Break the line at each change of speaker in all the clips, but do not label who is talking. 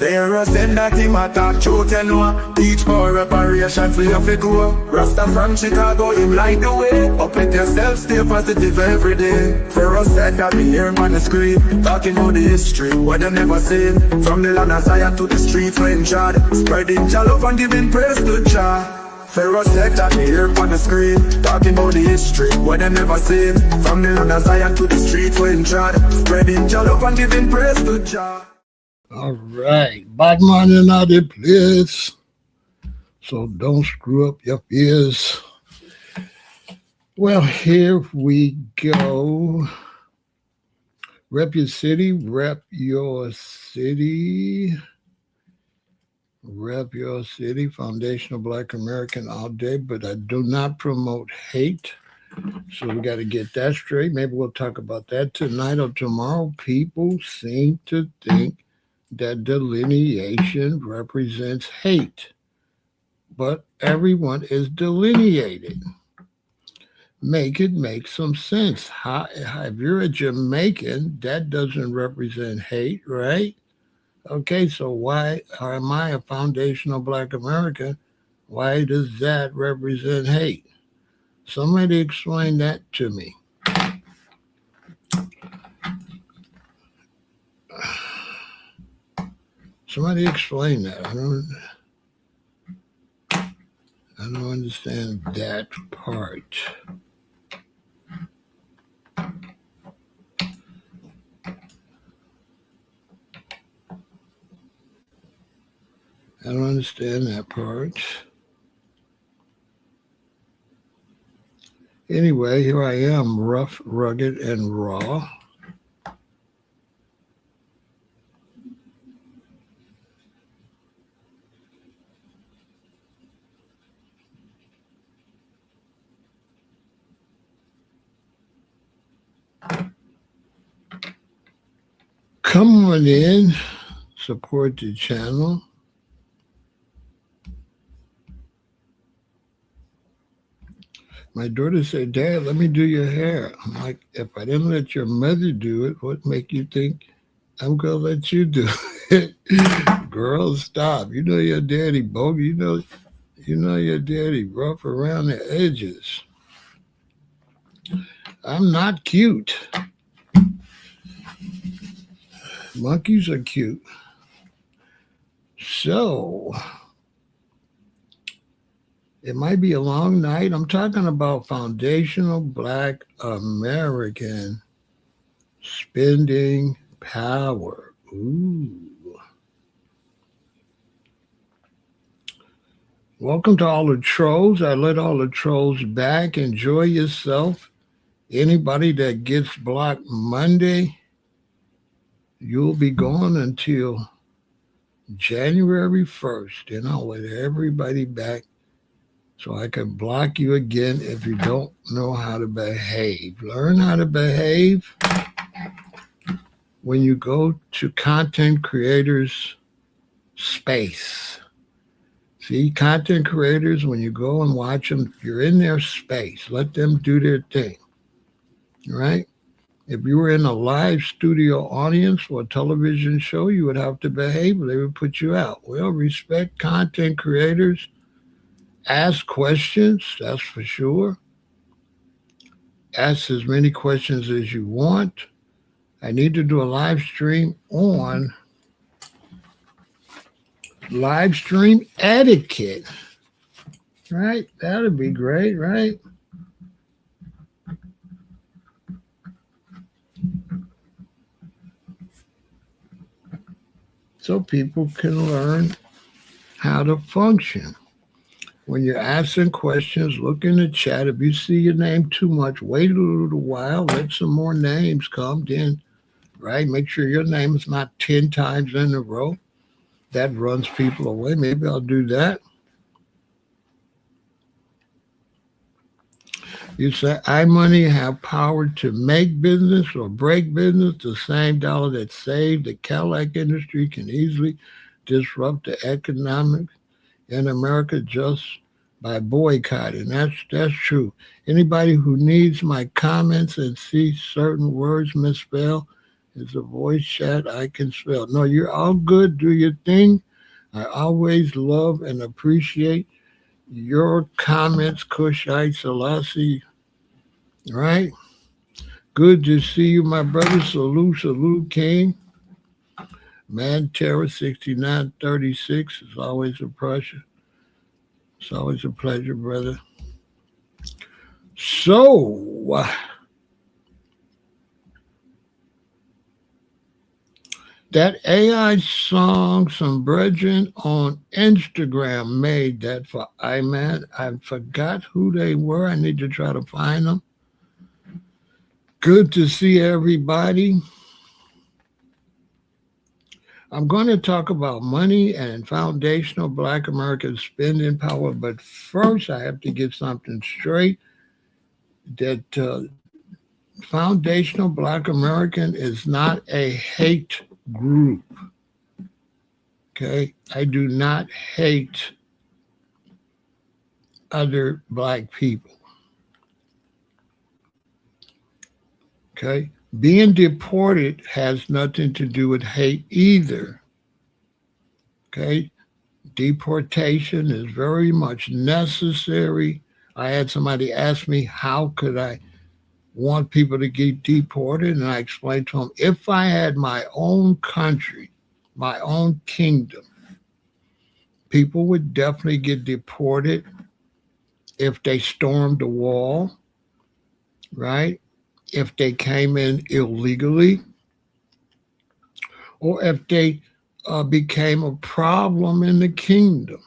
There a send that him attack truth and know. Teach for reparation for your fit go. Rasta from Chicago, him light the way. Up with yourself, stay positive every day. Pharaoh said that me hear on the screen, talking about the history, what they never seen. From the land of Zion to the streets when Jah spreading Jah love and giving praise to Jah. Pharaoh said that me hear on the screen, talking about the history, what they never seen. From the land of Zion to the streets when Jah spreading Jah love and giving praise to Jah.
All right, bad morning out the place. So don't screw up your fears. Well, here we go. Rep your city, rep your city. Rep your city, Foundational Black American all day, but I do not promote hate. So we got to get that straight. Maybe we'll talk about that tonight or tomorrow. People seem to think that delineation represents hate, but everyone is delineated. Make it make some sense. If you're a Jamaican, that doesn't represent hate, right? Okay, so why am I a foundational Black American? Why does that represent hate? Somebody explain that to me. Somebody explain that. I don't understand that part. I don't understand that part. Anyway, here I am, rough, rugged, and raw. Come on in, support the channel. My daughter said, Dad, let me do your hair. I'm like, if I didn't let your mother do it, what make you think I'm going to let you do it? Girl, stop. You know your daddy bogey. You know your daddy rough around the edges. I'm not cute. Monkeys are cute. So, it might be a long night. I'm talking about foundational Black American spending power. Ooh. Welcome to all the trolls. I let all the trolls back. Enjoy yourself. Anybody that gets blocked Monday, you'll be gone until January 1st. And I'll let everybody back so I can block you again if you don't know how to behave. Learn how to behave when you go to content creators' space. See, content creators, when you go and watch them, you're in their space. Let them do their thing, right? If you were in a live studio audience for a television show, you would have to behave or they would put you out. Well, respect content creators. Ask questions, that's for sure. Ask as many questions as you want. I need to do a live stream on live stream etiquette. Right? That'll be great, right? So people can learn how to function. When you're asking questions, look in the chat. If you see your name too much, wait a little while, let some more names come in, right? Make sure your name is not 10 times in a row. That runs people away. Maybe I'll do that. You say, iMoney have power to make business or break business. The same dollar that saved the Cadillac industry can easily disrupt the economics in America just by boycotting. That's true. Anybody who needs my comments and sees certain words misspelled, It's a voice chat I can spell. No, you're all good. Do your thing. I always love and appreciate your comments, Kushite Selassie. Right? Good to see you, my brother. Salute, King. Man Terror 6936. It's always a pleasure. It's always a pleasure, brother. So, that AI song, some brethren on Instagram made that for iMan. I forgot who they were. I need to try to find them. Good to see everybody. I'm going to talk about money and foundational Black American spending power, but first I have to get something straight that foundational Black American is not a hate group. Okay? I do not hate other Black people. Okay? Being deported has nothing to do with hate either. Okay? Deportation is very much necessary. I had somebody ask me, how could I want people to get deported? And I explained to them, if I had my own country, my own kingdom, people would definitely get deported if they stormed the wall, right? If they came in illegally, or if they became a problem in the kingdom.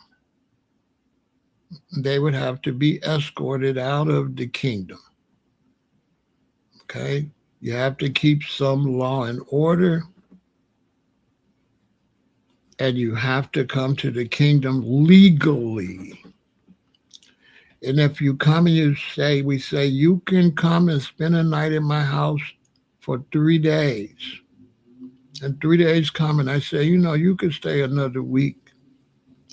They would have to be escorted out of the kingdom. Okay? You have to keep some law and order, and you have to come to the kingdom legally. And if you come and we say, you can come and spend a night in my house for 3 days. And 3 days come and I say, you can stay another week.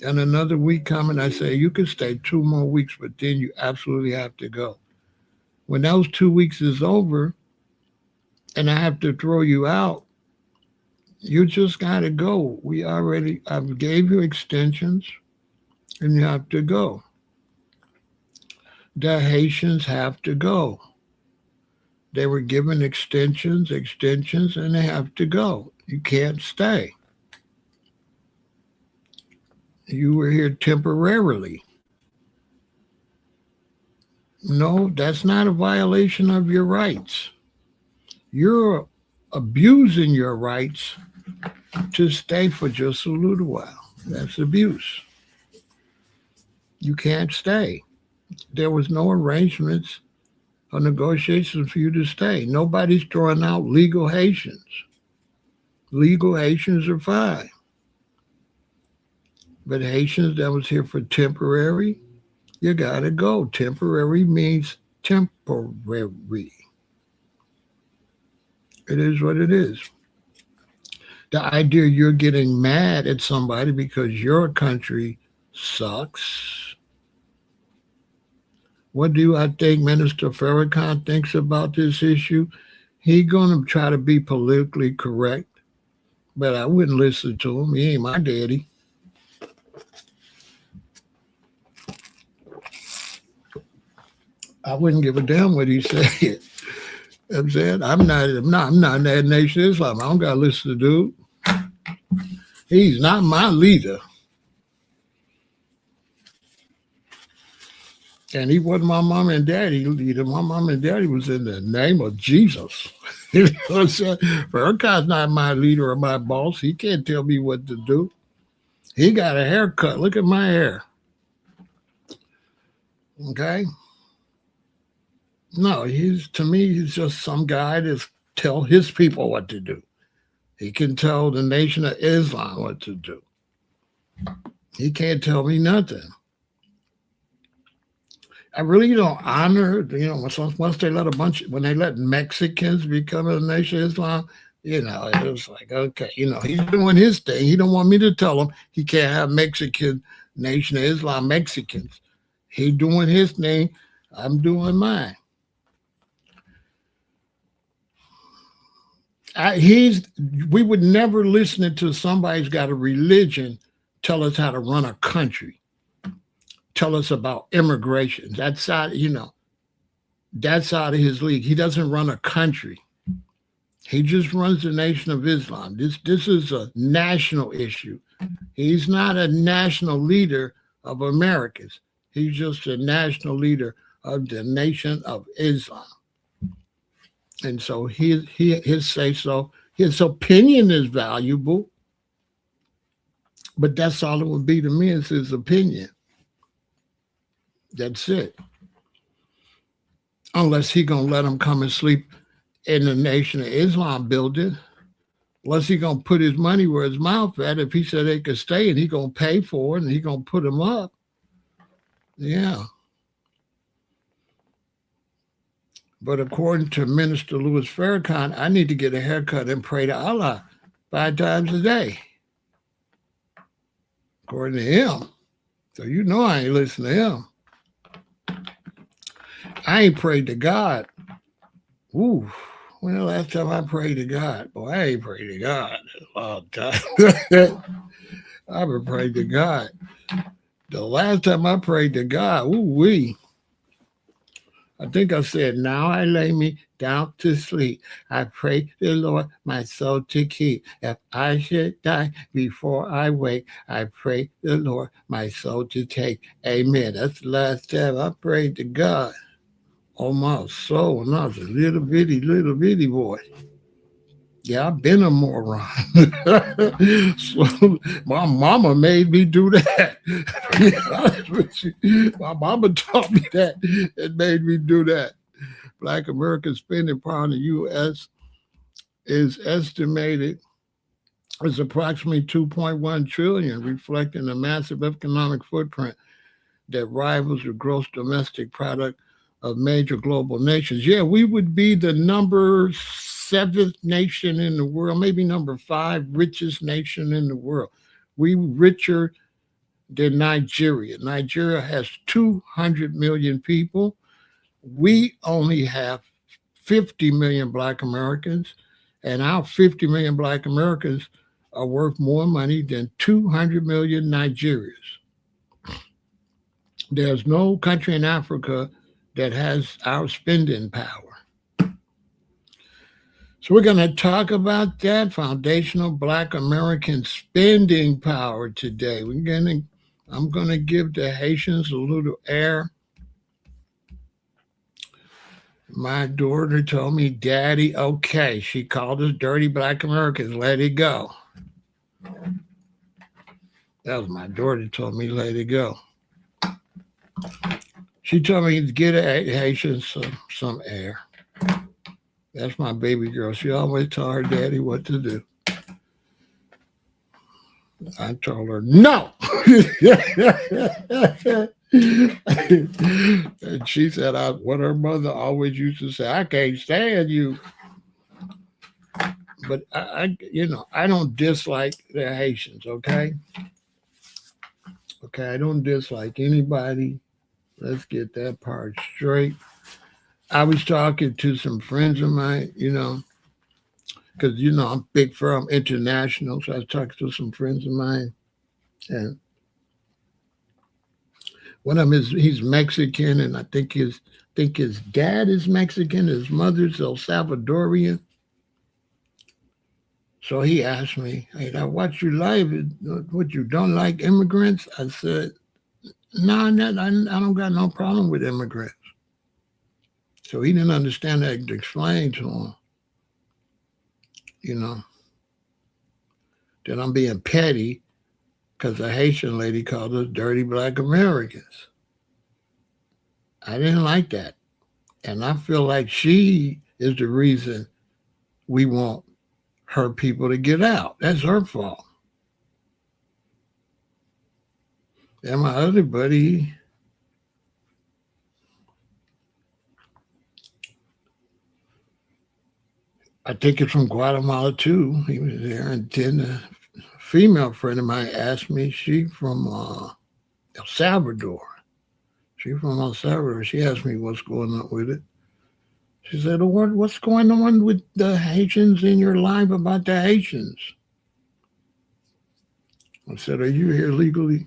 And another week come and I say, you can stay 2 more weeks, but then you absolutely have to go. When those 2 weeks is over and I have to throw you out, you just got to go. I gave you extensions and you have to go. The Haitians have to go. They were given extensions, and they have to go. You can't stay. You were here temporarily. No, that's not a violation of your rights. You're abusing your rights to stay for just a little while. That's abuse. You can't stay. There was no arrangements or negotiations for you to stay. Nobody's throwing out legal Haitians. Legal Haitians are fine. But Haitians that was here for temporary, you got to go. Temporary means temporary. It is what it is. The idea you're getting mad at somebody because your country sucks. What do I think Minister Farrakhan thinks about this issue? He's going to try to be politically correct, but I wouldn't listen to him. He ain't my daddy. I wouldn't give a damn what he said. I'm saying I'm not in that Nation of Islam. I don't got to listen to dude. He's not my leader. And he wasn't my mom and daddy leader. My mom and daddy was in the name of Jesus. You know what I'm saying? Farrakhan's not my leader or my boss. He can't tell me what to do. He got a haircut. Look at my hair. Okay? No, to me, he's just some guy that tell his people what to do. He can tell the Nation of Islam what to do. He can't tell me nothing. I really don't honor, once they when they let Mexicans become a Nation of Islam, it was like, okay, he's doing his thing. He don't want me to tell him he can't have Mexican Nation of Islam Mexicans. He doing his thing. I'm doing mine. We would never listen to somebody's got a religion tell us how to run a country, tell us about immigration. That's out, that's out of his league. He doesn't run a country. He just runs the Nation of Islam. This is a national issue. He's not a national leader of Americans. He's just a national leader of the Nation of Islam. And so his say so, his opinion is valuable, but that's all it would be to me is his opinion. That's it. Unless he gonna let him come and sleep in the Nation of Islam building, unless he gonna put his money where his mouth at. If he said they could stay and he gonna pay for it and he gonna put them up, yeah. But according to Minister Louis Farrakhan, I need to get a haircut and pray to Allah 5 times a day. According to him. So I ain't listening to him. I ain't prayed to God. Ooh, when the last time I prayed to God? Boy, I ain't prayed to God in a long time. I've been praying to God. The last time I prayed to God, ooh-wee. I think I said, now I lay me down to sleep. I pray the Lord my soul to keep. If I should die before I wake, I pray the Lord my soul to take. Amen. That's the last time I prayed to God on my soul when I was a little bitty boy. Yeah, I've been a moron. So my mama made me do that. My mama taught me that. It made me do that. Black American spending power in the U.S. is estimated as approximately $2.1 trillion, reflecting a massive economic footprint that rivals the gross domestic product of major global nations. Yeah, we would be the number 7th nation in the world, maybe number 5 richest nation in the world. We richer than Nigeria. Nigeria has 200 million people. We only have 50 million Black Americans, and our 50 million Black Americans are worth more money than 200 million Nigerians. There's no country in Africa that has our spending power. So we're going to talk about that foundational Black American spending power today. I'm going to give the Haitians a little air. My daughter told me, Daddy, okay. She called us dirty Black Americans. Let it go. That was my daughter told me, let it go. She told me to get Haitians some air. That's my baby girl. She always told her daddy what to do. I told her, no. And she said, what her mother always used to say, I can't stand you. But I don't dislike the Haitians, okay? Okay, I don't dislike anybody. Let's get that part straight. I was talking to some friends of mine, because, I'm big firm international. So I was talking to some friends of mine. And one of them he's Mexican, and I think his dad is Mexican. His mother's El Salvadorian. So he asked me, hey, I watch your life. What, you don't like immigrants? I said, no, I don't got no problem with immigrants. So he didn't understand that. I could explain to him, that I'm being petty because a Haitian lady called us dirty Black Americans. I didn't like that. And I feel like she is the reason we want her people to get out. That's her fault. And my other buddy, I think it's from Guatemala too. He was there, and then a female friend of mine asked me, she from El Salvador. She from El Salvador. She asked me what's going on with it. She said, "Oh, what's going on with the Haitians in your life about the Haitians?" I said, "Are you here legally?"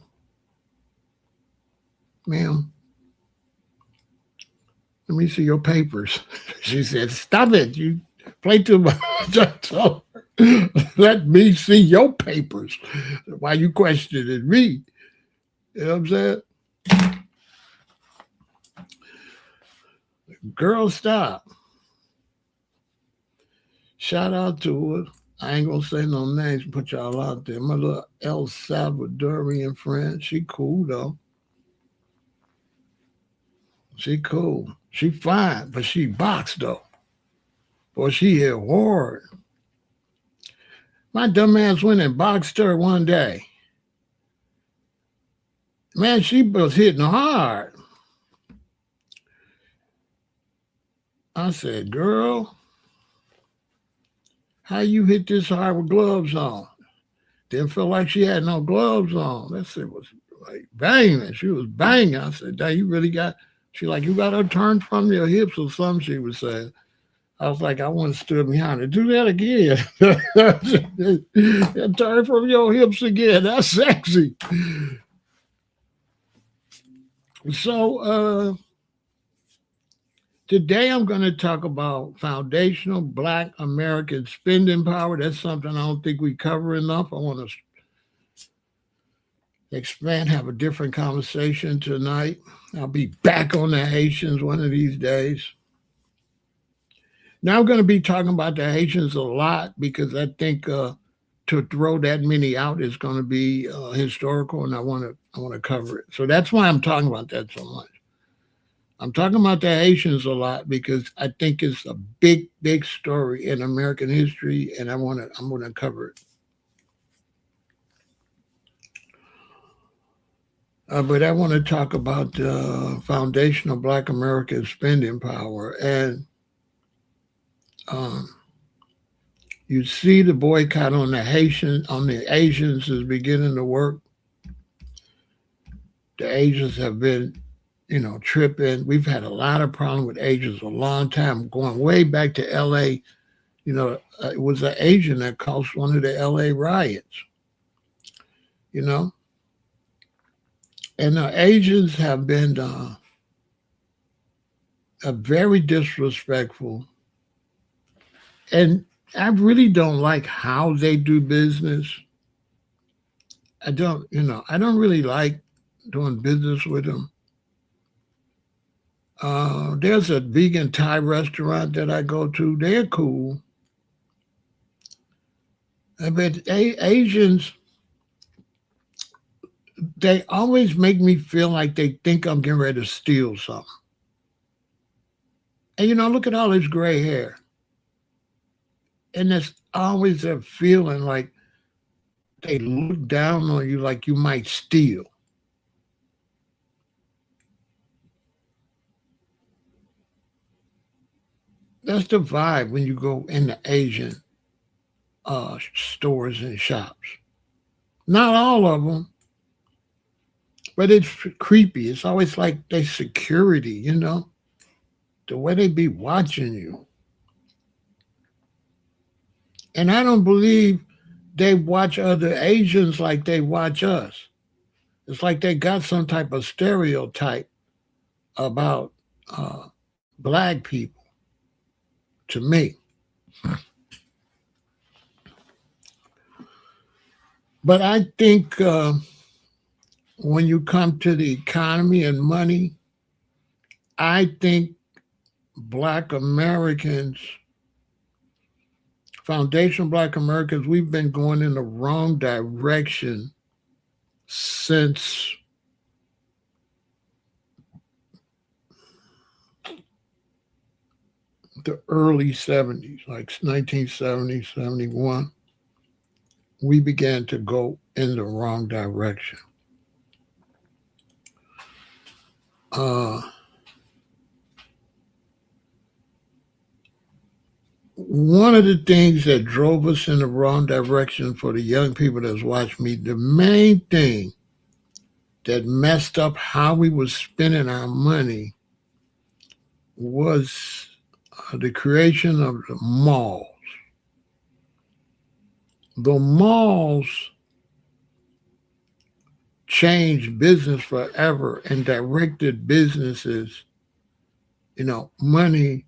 "Ma'am, let me see your papers." She said, "Stop it. You play too much." I told her, "Let me see your papers. Why you questioning me?" You know what I'm saying? Girl, stop. Shout out to her. I ain't gonna say no names, put y'all out there. My little El Salvadorian friend, she cool though. She cool. She fine, but she boxed though. Boy, she hit hard. My dumb ass went and boxed her one day. Man, she was hitting hard. I said, "Girl, how you hit this hard with gloves on?" Didn't feel like she had no gloves on. That shit was like banging. She was banging. I said, "Dang, you really got," she like, "You got her turned from your hips or something," she was saying. I was like, "I want to stood behind her. Do that again." Turn from your hips again. That's sexy. So today I'm going to talk about foundational Black American spending power. That's something I don't think we cover enough. I want to expand, have a different conversation tonight. I'll be back on the Haitians one of these days. Now I'm going to be talking about the Haitians a lot because I think to throw that many out is going to be historical, and I want to cover it. So that's why I'm talking about that so much. I'm talking about the Haitians a lot because I think it's a big, big story in American history, and I'm going to cover it. But I want to talk about foundational Black American spending power, and um, you see the boycott on the Asians is beginning to work. The Asians have been, tripping. We've had a lot of problem with Asians a long time, going way back to L.A. It was an Asian that caused one of the L.A. riots. You know, and the Asians have been very disrespectful, and I really don't like how they do business. I don't really like doing business with them. There's a vegan Thai restaurant that I go to. They're cool. But Asians, they always make me feel like they think I'm getting ready to steal something. And look at all this gray hair. And there's always a feeling like they look down on you like you might steal. That's the vibe when you go into Asian stores and shops. Not all of them, but it's creepy. It's always like they security, the way they be watching you. And I don't believe they watch other Asians like they watch us. It's like they got some type of stereotype about black people, to me. But I think when you come to the economy and money, I think Black Americans, foundational Black Americans, we've been going in the wrong direction since the early 70s, like 1970, 71. We began to go in the wrong direction. One of the things that drove us in the wrong direction for the young people that's watched me, the main thing that messed up how we was spending our money was the creation of the malls. The malls changed business forever and directed businesses, money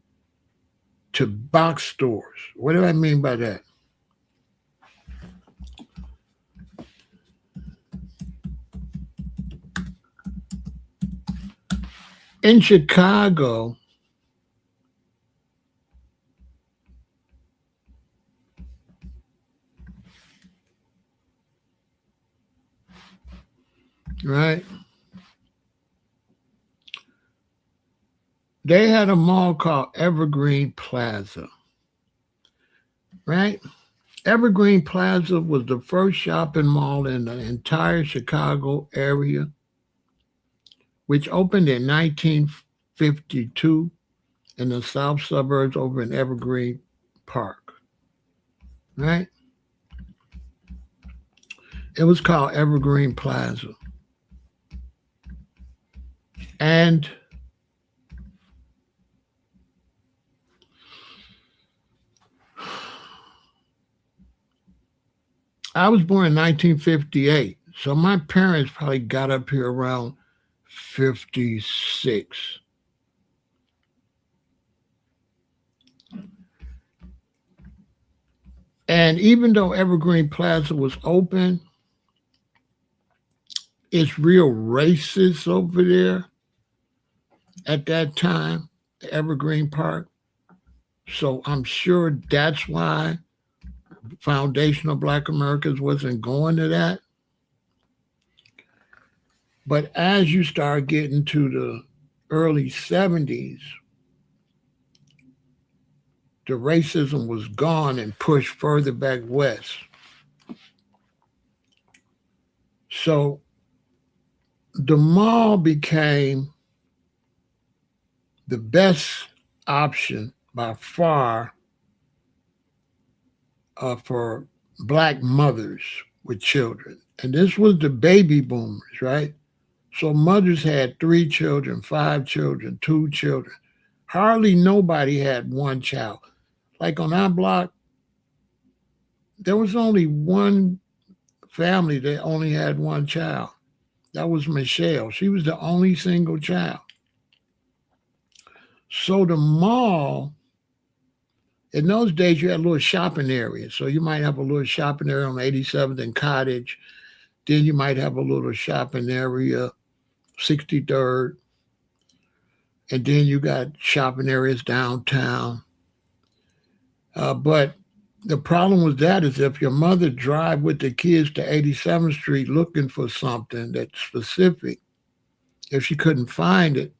to box stores. What do I mean by that? In Chicago, right? They had a mall called Evergreen Plaza, right? Evergreen Plaza was the first shopping mall in the entire Chicago area, which opened in 1952 in the south suburbs over in Evergreen Park, right? It was called Evergreen Plaza. And I was born in 1958, so my parents probably got up here around 56. And even though Evergreen Plaza was open, it's real racist over there at that time, the Evergreen Park. So I'm sure that's why Foundation of Black Americans wasn't going to that. But as you start getting to the early 70s, the racism was gone and pushed further back west. So the mall became the best option by far for Black mothers with children. And this was the baby boomers, right? So mothers had 3 children, 5 children, 2 children. Hardly nobody had one child. Like on our block, there was only one family that only had one child. That was Michelle. She was the only single child. So the mall, in those days, you had little shopping areas. So you might have a little shopping area on 87th and Cottage. Then you might have a little shopping area, 63rd. And then you got shopping areas downtown. But the problem with that is if your mother drive with the kids to 87th Street looking for something that's specific, if she couldn't find it,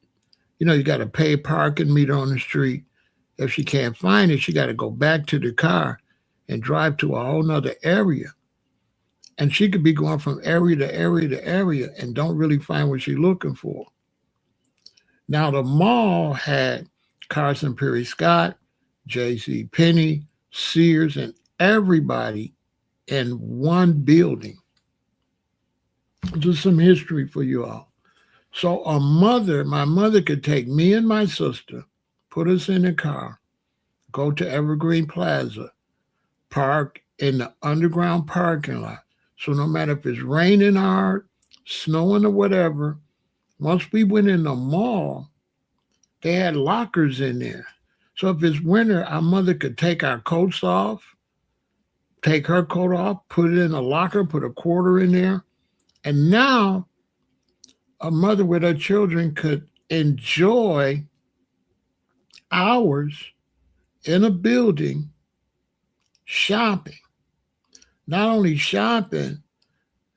you got to pay parking meter on the street. If she can't find it, she got to go back to the car and drive to a whole nother area. And she could be going from area to area to area and don't really find what she's looking for. Now, the mall had Carson Perry Scott, J.C. Penney, Sears, and everybody in one building. Just some history for you all. So my mother could take me and my sister, put us in a car, go to Evergreen Plaza, park in the underground parking lot. So no matter if it's raining hard, snowing or whatever, once we went in the mall, they had lockers in there. So if it's winter, our mother could take our coats off, take her coat off, put it in a locker, put a quarter in there. And now a mother with her children could enjoy hours in a building shopping. Not only shopping,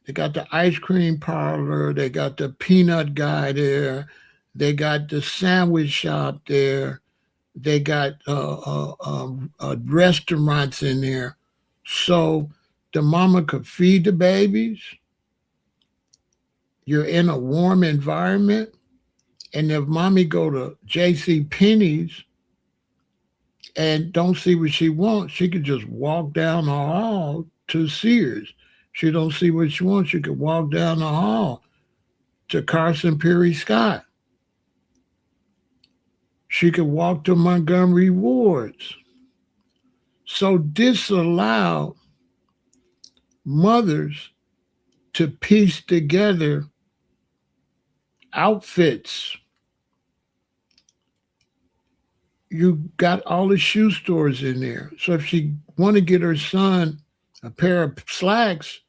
they got the ice cream parlor, they got the peanut guy there, they got the sandwich shop there, they got restaurants in there. So the mama could feed the babies. You're in a warm environment. And if mommy go to J.C. Penney's and don't see what she wants, she could just walk down the hall to Sears. She don't see what she wants, she could walk down the hall to Carson Perry Scott. She could walk to Montgomery Wards. So disallow mothers to piece together outfits. You got all the shoe stores in there. So if she want to get her son a pair of slacks,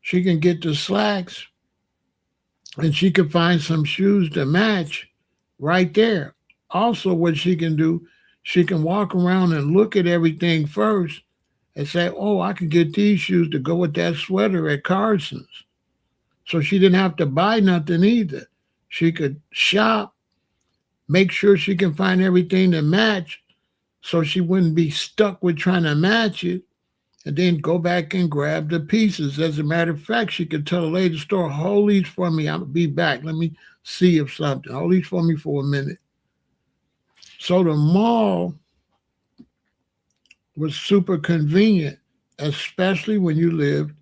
she can get the slacks and she can find some shoes to match right there. Also, what she can do, she can walk around and look at everything first and say, oh, I could get these shoes to go with that sweater at Carson's. So she didn't have to buy nothing either. She could shop, make sure she can find everything to match so she wouldn't be stuck with trying to match it, and then go back and grab the pieces. As a matter of fact, she could tell the lady at the store, hold these for me, I'll be back. Let me see if something, hold these for me for a minute. So the mall was super convenient, especially when you lived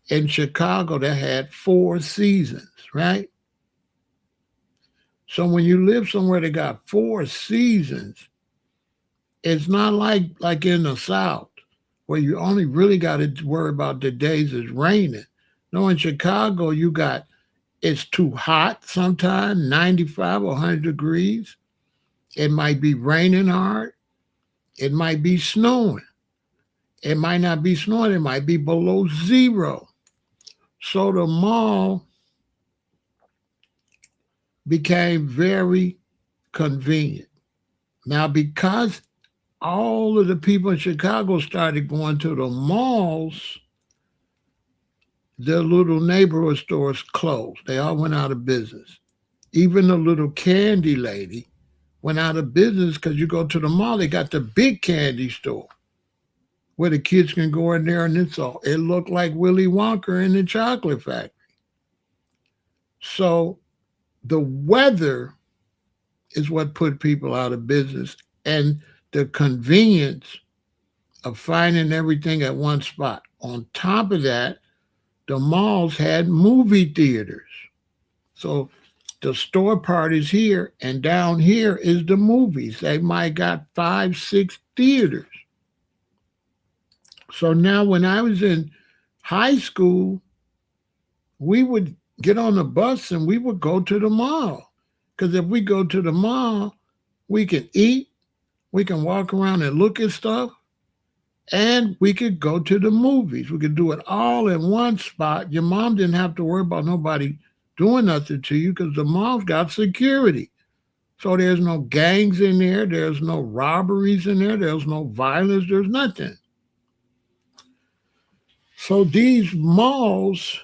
in Chicago that had 4 seasons, right? So when you live somewhere that got 4 seasons, it's not like in the South where you only really got to worry about the days it's raining. No, in Chicago, it's too hot sometimes, 95 or 100 degrees. It might be raining hard. It might be snowing. It might not be snowing. It might be below zero. So the mall became very convenient. Now, because all of the people in Chicago started going to the malls, the little neighborhood stores closed. They all went out of business. Even the little candy lady went out of business because you go to the mall, they got the big candy store where the kids can go in there and it looked like Willy Wonka in the chocolate factory. So the weather is what put people out of business, and the convenience of finding everything at one spot. On top of that, the malls had movie theaters. So the store part is here, and down here is the movies. They might got 5, 6 theaters. So now when I was in high school, we would get on the bus and we would go to the mall. Because if we go to the mall, we can eat, we can walk around and look at stuff, and we could go to the movies. We could do it all in one spot. Your mom didn't have to worry about nobody doing nothing to you because the mall's got security. So there's no gangs in there. There's no robberies in there. There's no violence. There's nothing. So these malls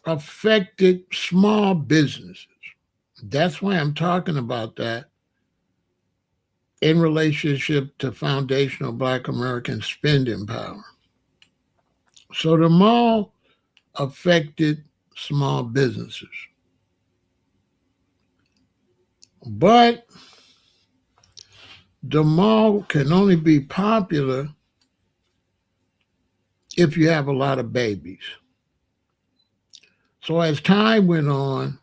affected small businesses. That's why I'm talking about that in relationship to foundational Black American spending power. So the mall affected small businesses. But the mall can only be popular if you have a lot of babies. So as time went on,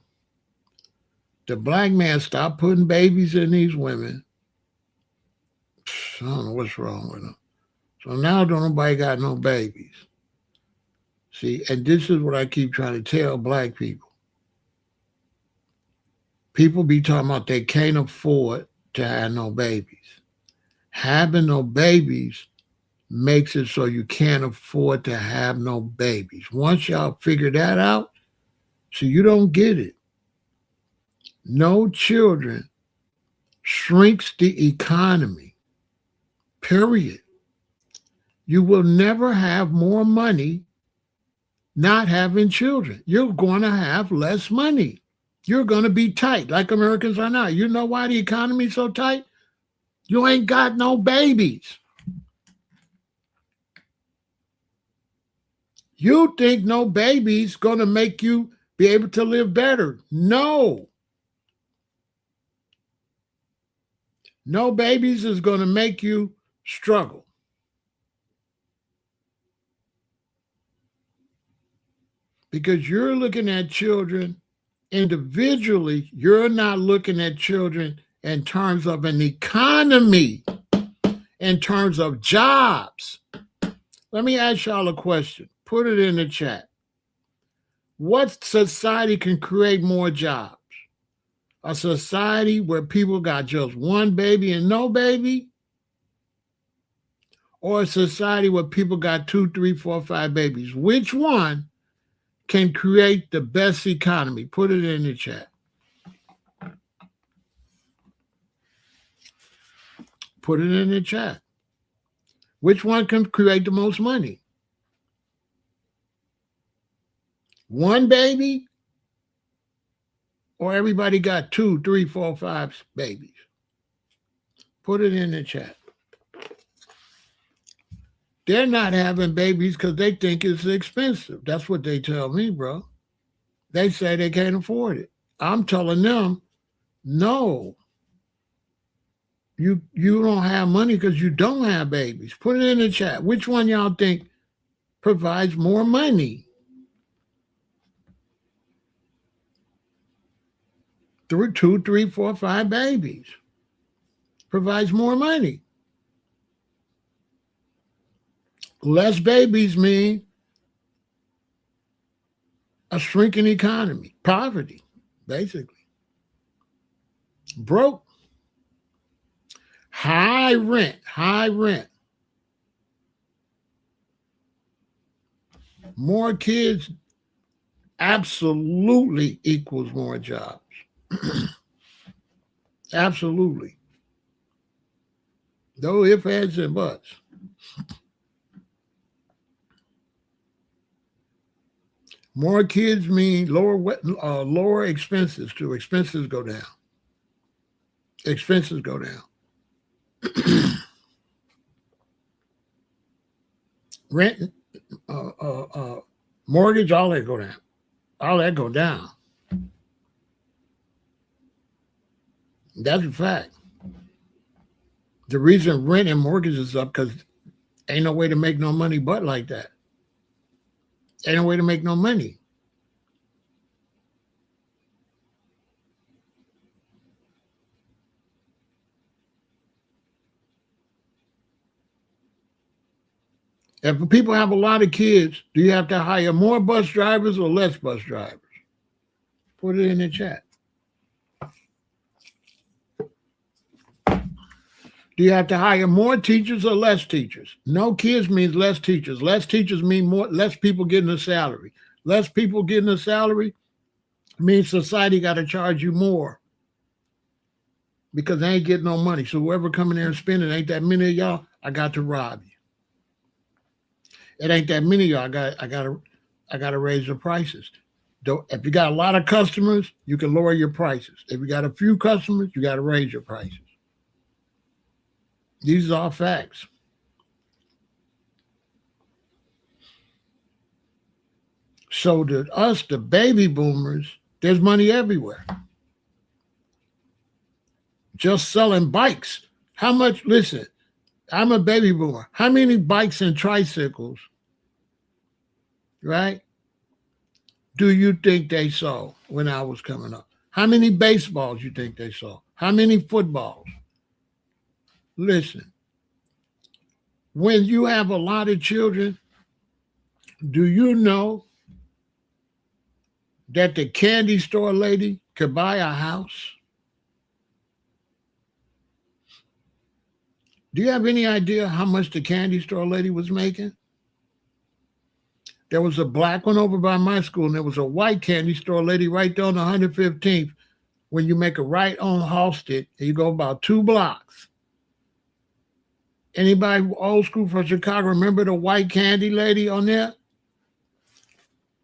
the Black man stopped putting babies in these women. I don't know what's wrong with them. So now don't nobody got no babies. See, and this is what I keep trying to tell Black people. People be talking about they can't afford to have no babies. Having no babies makes it so you can't afford to have no babies. Once y'all figure that out, so you don't get it. No children shrinks the economy, period. You will never have more money not having children. You're going to have less money. You're going to be tight like Americans are now. You know why the economy's so tight? You ain't got no babies. You think no baby's going to make you be able to live better. No. No babies is going to make you struggle. Because you're looking at children individually. You're not looking at children in terms of an economy, in terms of jobs. Let me ask y'all a question. Put it in the chat. What society can create more jobs? A society where people got just one baby and no baby? Or a society where people got 2, 3, 4, 5 babies? Which one can create the best economy? Put it in the chat. Put it in the chat. Which one can create the most money? One baby? Or everybody got 2, 3, 4, 5 babies? Put it in the chat. They're not having babies because they think it's expensive. That's what they tell me, bro. They say they can't afford it. I'm telling them, no. You don't have money because you don't have babies. Put it in the chat. Which one y'all think provides more money? 2, 3, 4, 5 babies provides more money. Less babies mean a shrinking economy, poverty, basically. Broke. High rent. More kids absolutely equals more jobs. Absolutely. No ifs, ands, and buts. More kids mean lower expenses too. Expenses go down. Rent, mortgage, all that go down. That's a fact. The reason rent and mortgage is up because ain't no way to make no money but like that. Ain't no way to make no money. If people have a lot of kids, do you have to hire more bus drivers or less bus drivers? Put it in the chat. Do you have to hire more teachers or less teachers? No kids means less teachers. Less teachers mean less people getting a salary. Less people getting a salary means society got to charge you more because they ain't getting no money. So whoever coming there and spending, ain't that many of y'all, I got to rob you. It ain't that many of y'all, I got to raise the prices. If you got a lot of customers, you can lower your prices. If you got a few customers, you got to raise your prices. These are all facts. So to us, the baby boomers, there's money everywhere. Just selling bikes. How much? Listen, I'm a baby boomer. How many bikes and tricycles, right, do you think they saw when I was coming up? How many baseballs you think they saw? How many footballs? Listen, when you have a lot of children, do you know that the candy store lady could buy a house? Do you have any idea how much the candy store lady was making? There was a black one over by my school, and there was a white candy store lady right there on 115th when you make a right on Halsted, and you go about 2 blocks. Anybody old school from Chicago remember the white candy lady on there?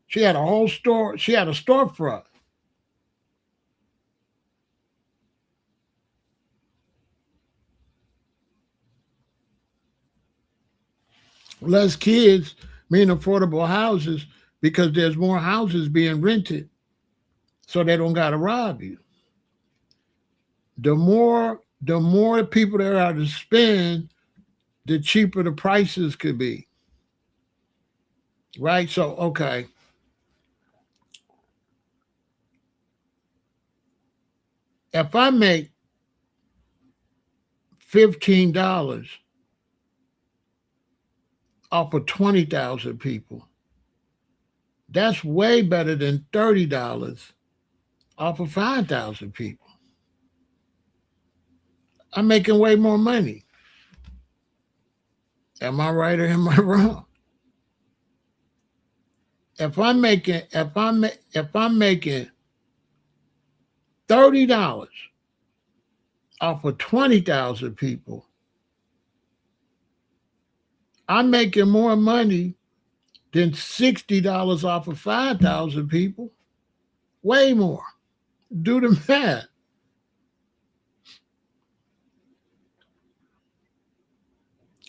She had a whole store. She had a storefront. Less kids mean affordable houses because there's more houses being rented, so they don't got to rob you. The more people there are to spend, the cheaper the prices could be. Right? So, okay. If I make $15 off of 20,000 people. That's way better than $30 off of 5,000 people. I'm making way more money. Am I right or am I wrong? If I'm making $30 off of 20,000 people, I'm making more money than $60 off of 5,000 people. Way more. Do the math.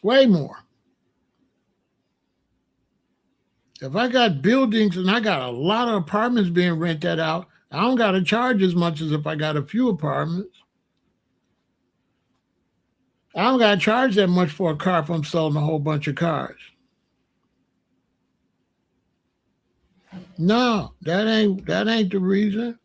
Way more. If I got buildings and I got a lot of apartments being rented out, I don't got to charge as much as if I got a few apartments. I don't got to charge that much for a car if I'm selling a whole bunch of cars. No, that ain't the reason.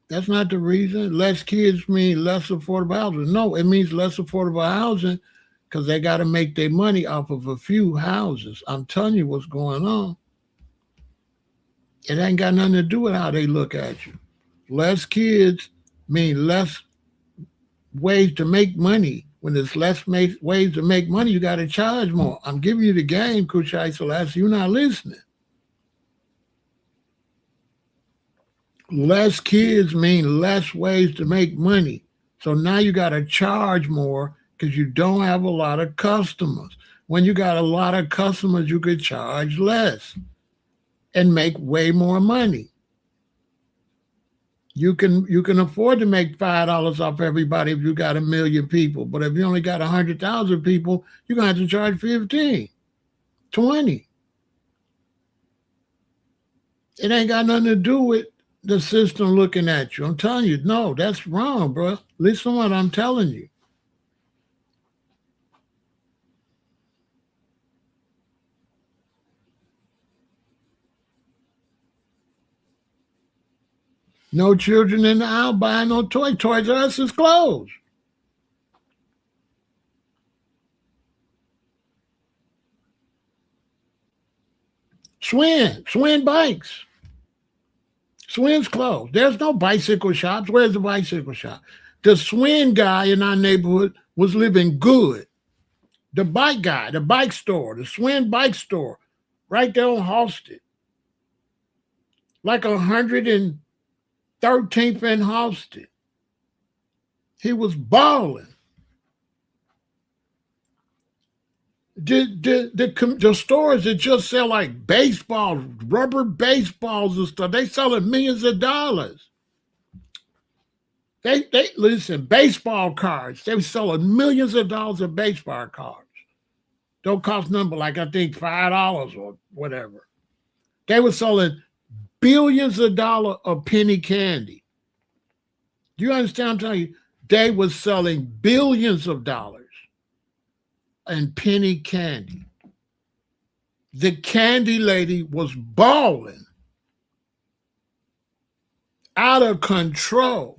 That's not the reason. Less kids mean less affordable housing. No, it means less affordable housing because they got to make their money off of a few houses. I'm telling you what's going on. It ain't got nothing to do with how they look at you. Less kids mean less ways to make money. When there's less ways to make money, you got to charge more. I'm giving you the game, Kushai Selassie. You're not listening. Less kids mean less ways to make money. So now you got to charge more because you don't have a lot of customers. When you got a lot of customers, you could charge less and make way more money. You can afford to make $5 off everybody if you got 1 million people. But if you only got 100,000 people, you're going to have to charge 15, 20. It ain't got nothing to do with the system looking at you. I'm telling you, no, that's wrong, bro. Listen to what I'm telling you. No children in the aisle buying no toy. Toys R Us is closed. Swin bikes. Swin's closed. There's no bicycle shops. Where's the bicycle shop? The Swin guy in our neighborhood was living good. The bike guy, the bike store, the Swin bike store, right there on Halsted. Like 113th and Halsted. He was balling. The stores that just sell like baseballs, rubber baseballs and stuff, they selling millions of dollars. They listen, baseball cards, they were selling millions of dollars of baseball cards. Don't cost number like I think $5 or whatever. They were selling billions of dollars of penny candy. Do you understand what I'm telling you? They were selling billions of dollars and penny candy. The candy lady was balling, out of control.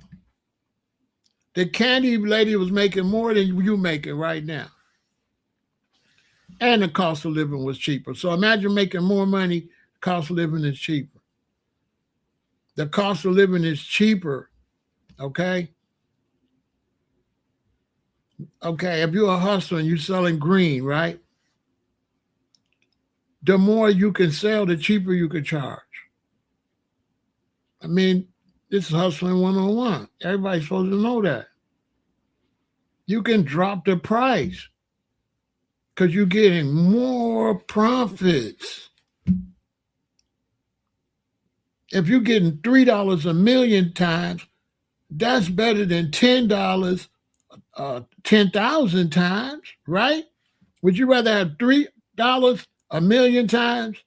The candy lady was making more than you making right now. And the cost of living was cheaper. So imagine making more money, cost of living is cheaper. The cost of living is cheaper, okay? Okay, if you're a hustler and you're selling green, right? The more you can sell, the cheaper you can charge. I mean, this is hustling 101. Everybody's supposed to know that. You can drop the price because you're getting more profits. If you're getting $3 a million times, that's better than $10 10,000 times, right? Would you rather have $3 a million times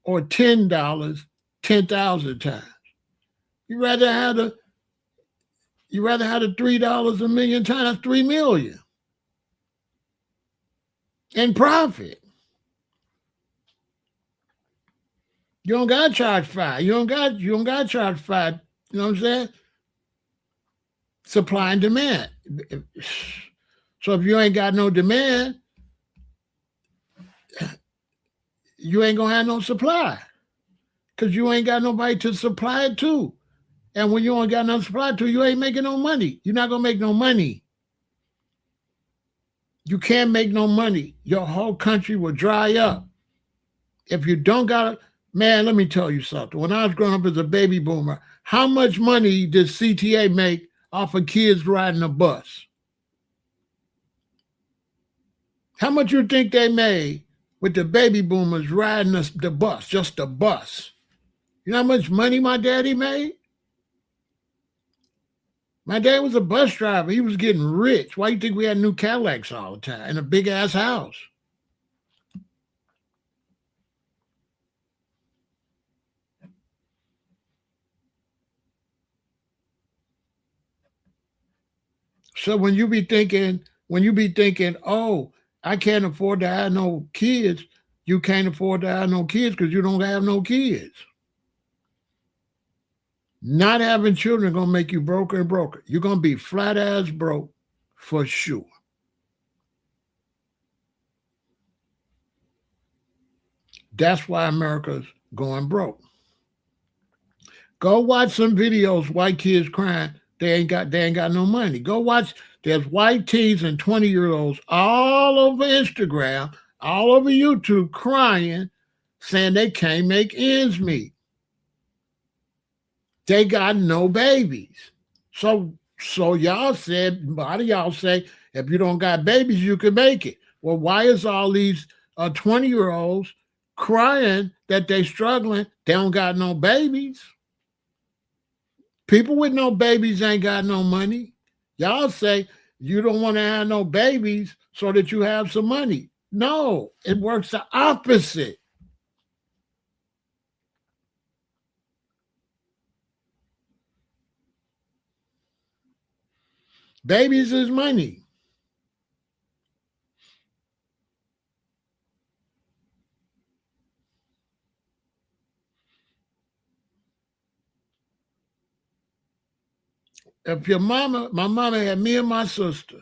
or $10 10,000 times? You rather have the $3 a million times. That's $3 million in profit. You don't gotta charge 5. You don't gotta charge 5. You know what I'm saying? Supply and demand. So if you ain't got no demand, you ain't gonna have no supply because you ain't got nobody to supply it to. And when you ain't got no supply to, you ain't making no money. You're not gonna make no money. You can't make no money. Your whole country will dry up. If you don't got it, man, let me tell you something. When I was growing up as a baby boomer, how much money did CTA make off of kids riding a bus? How much you think they made with the baby boomers riding the bus, just the bus? You know how much money my daddy made? My dad was a bus driver. He was getting rich. Why do you think we had new Cadillacs all the time in a big ass house? So when you be thinking, oh, I can't afford to have no kids, you can't afford to have no kids because you don't have no kids. Not having children gonna make you broker and broker. You're gonna be flat ass broke for sure. That's why America's going broke. Go watch some videos, white kids crying. They ain't got no money. Go watch. There's white teens and 20-year-olds all over Instagram, all over YouTube crying, saying they can't make ends meet. They got no babies. So y'all said, a lot of y'all say, if you don't got babies, you can make it. Well, why is all these 20-year-olds crying that they struggling? They don't got no babies. People with no babies ain't got no money. Y'all say you don't want to have no babies so that you have some money. No, it works the opposite. Babies is money. If my mama had me and my sister.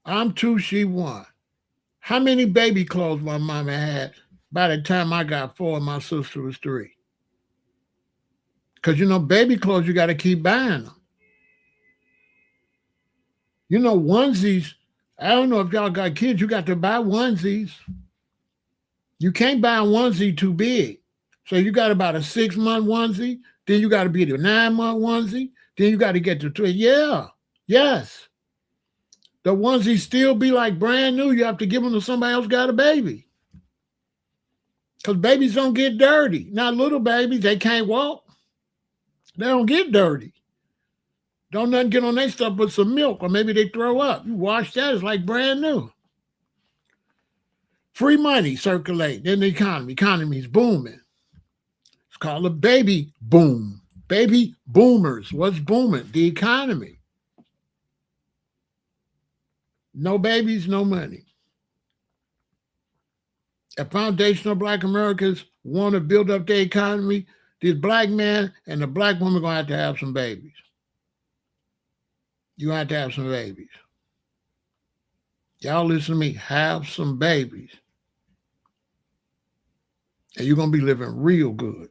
I'm 2, she 1. How many baby clothes my mama had by the time I got 4 and my sister was 3? Because, baby clothes, you got to keep buying them. Onesies, I don't know if y'all got kids, you got to buy onesies. You can't buy a onesie too big. So you got about a 6-month onesie, then you got to be the 9-month onesie, then you got to get to 3. Yeah, yes. The onesie still be like brand new. You have to give them to somebody else got a baby. Because babies don't get dirty. Not little babies, they can't walk. They don't get dirty. Don't nothing get on their stuff but some milk, or maybe they throw up. You wash that, it's like brand new. Free money circulating in the economy. Economy is booming. It's called a baby boom. Baby boomers. What's booming? The economy. No babies, no money. If foundational Black Americans want to build up their economy, this black man and the black woman are going to have some babies. You have to have some babies. Y'all listen to me. Have some babies. And you're going to be living real good.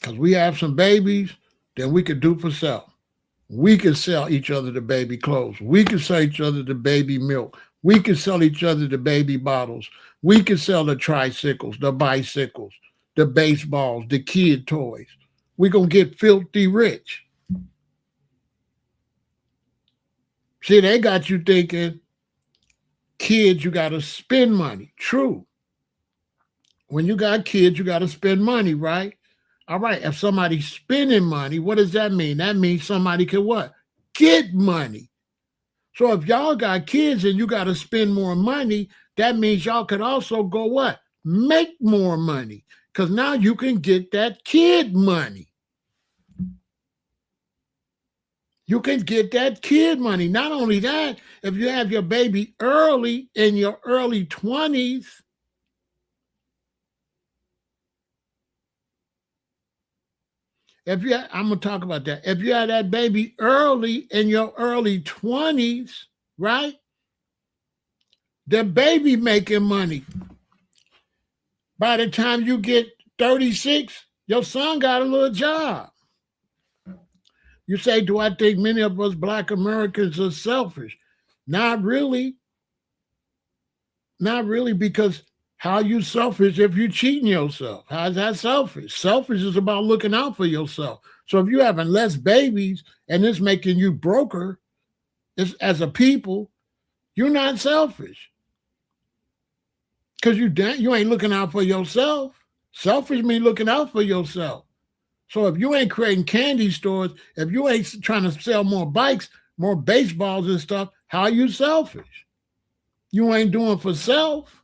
Because we have some babies, then we could do for self. We can sell each other the baby clothes. We can sell each other the baby milk. We can sell each other the baby bottles. We can sell the tricycles, the bicycles, the baseballs, the kid toys. We're going to get filthy rich. See, they got you thinking, kids, you got to spend money. True. When you got kids, you got to spend money, right? All right, if somebody's spending money, what does that mean? That means somebody can what? Get money. So if y'all got kids and you got to spend more money, that means y'all could also go what? Make more money. Because now you can get that kid money. You can get that kid money. Not only that, if you have your baby early, in your early 20s, I'm gonna talk about that. If you had that baby early in your early 20s, right? The baby making money. By the time you get 36, your son got a little job. You say, do I think many of us Black Americans are selfish? Not really. Not really, because how you selfish if you cheating yourself? How's that selfish? Selfish is about looking out for yourself. So if you having less babies and it's making you broker as a people, you're not selfish. Because you ain't looking out for yourself. Selfish means looking out for yourself. So if you ain't creating candy stores, if you ain't trying to sell more bikes, more baseballs and stuff, how are you selfish? You ain't doing for self.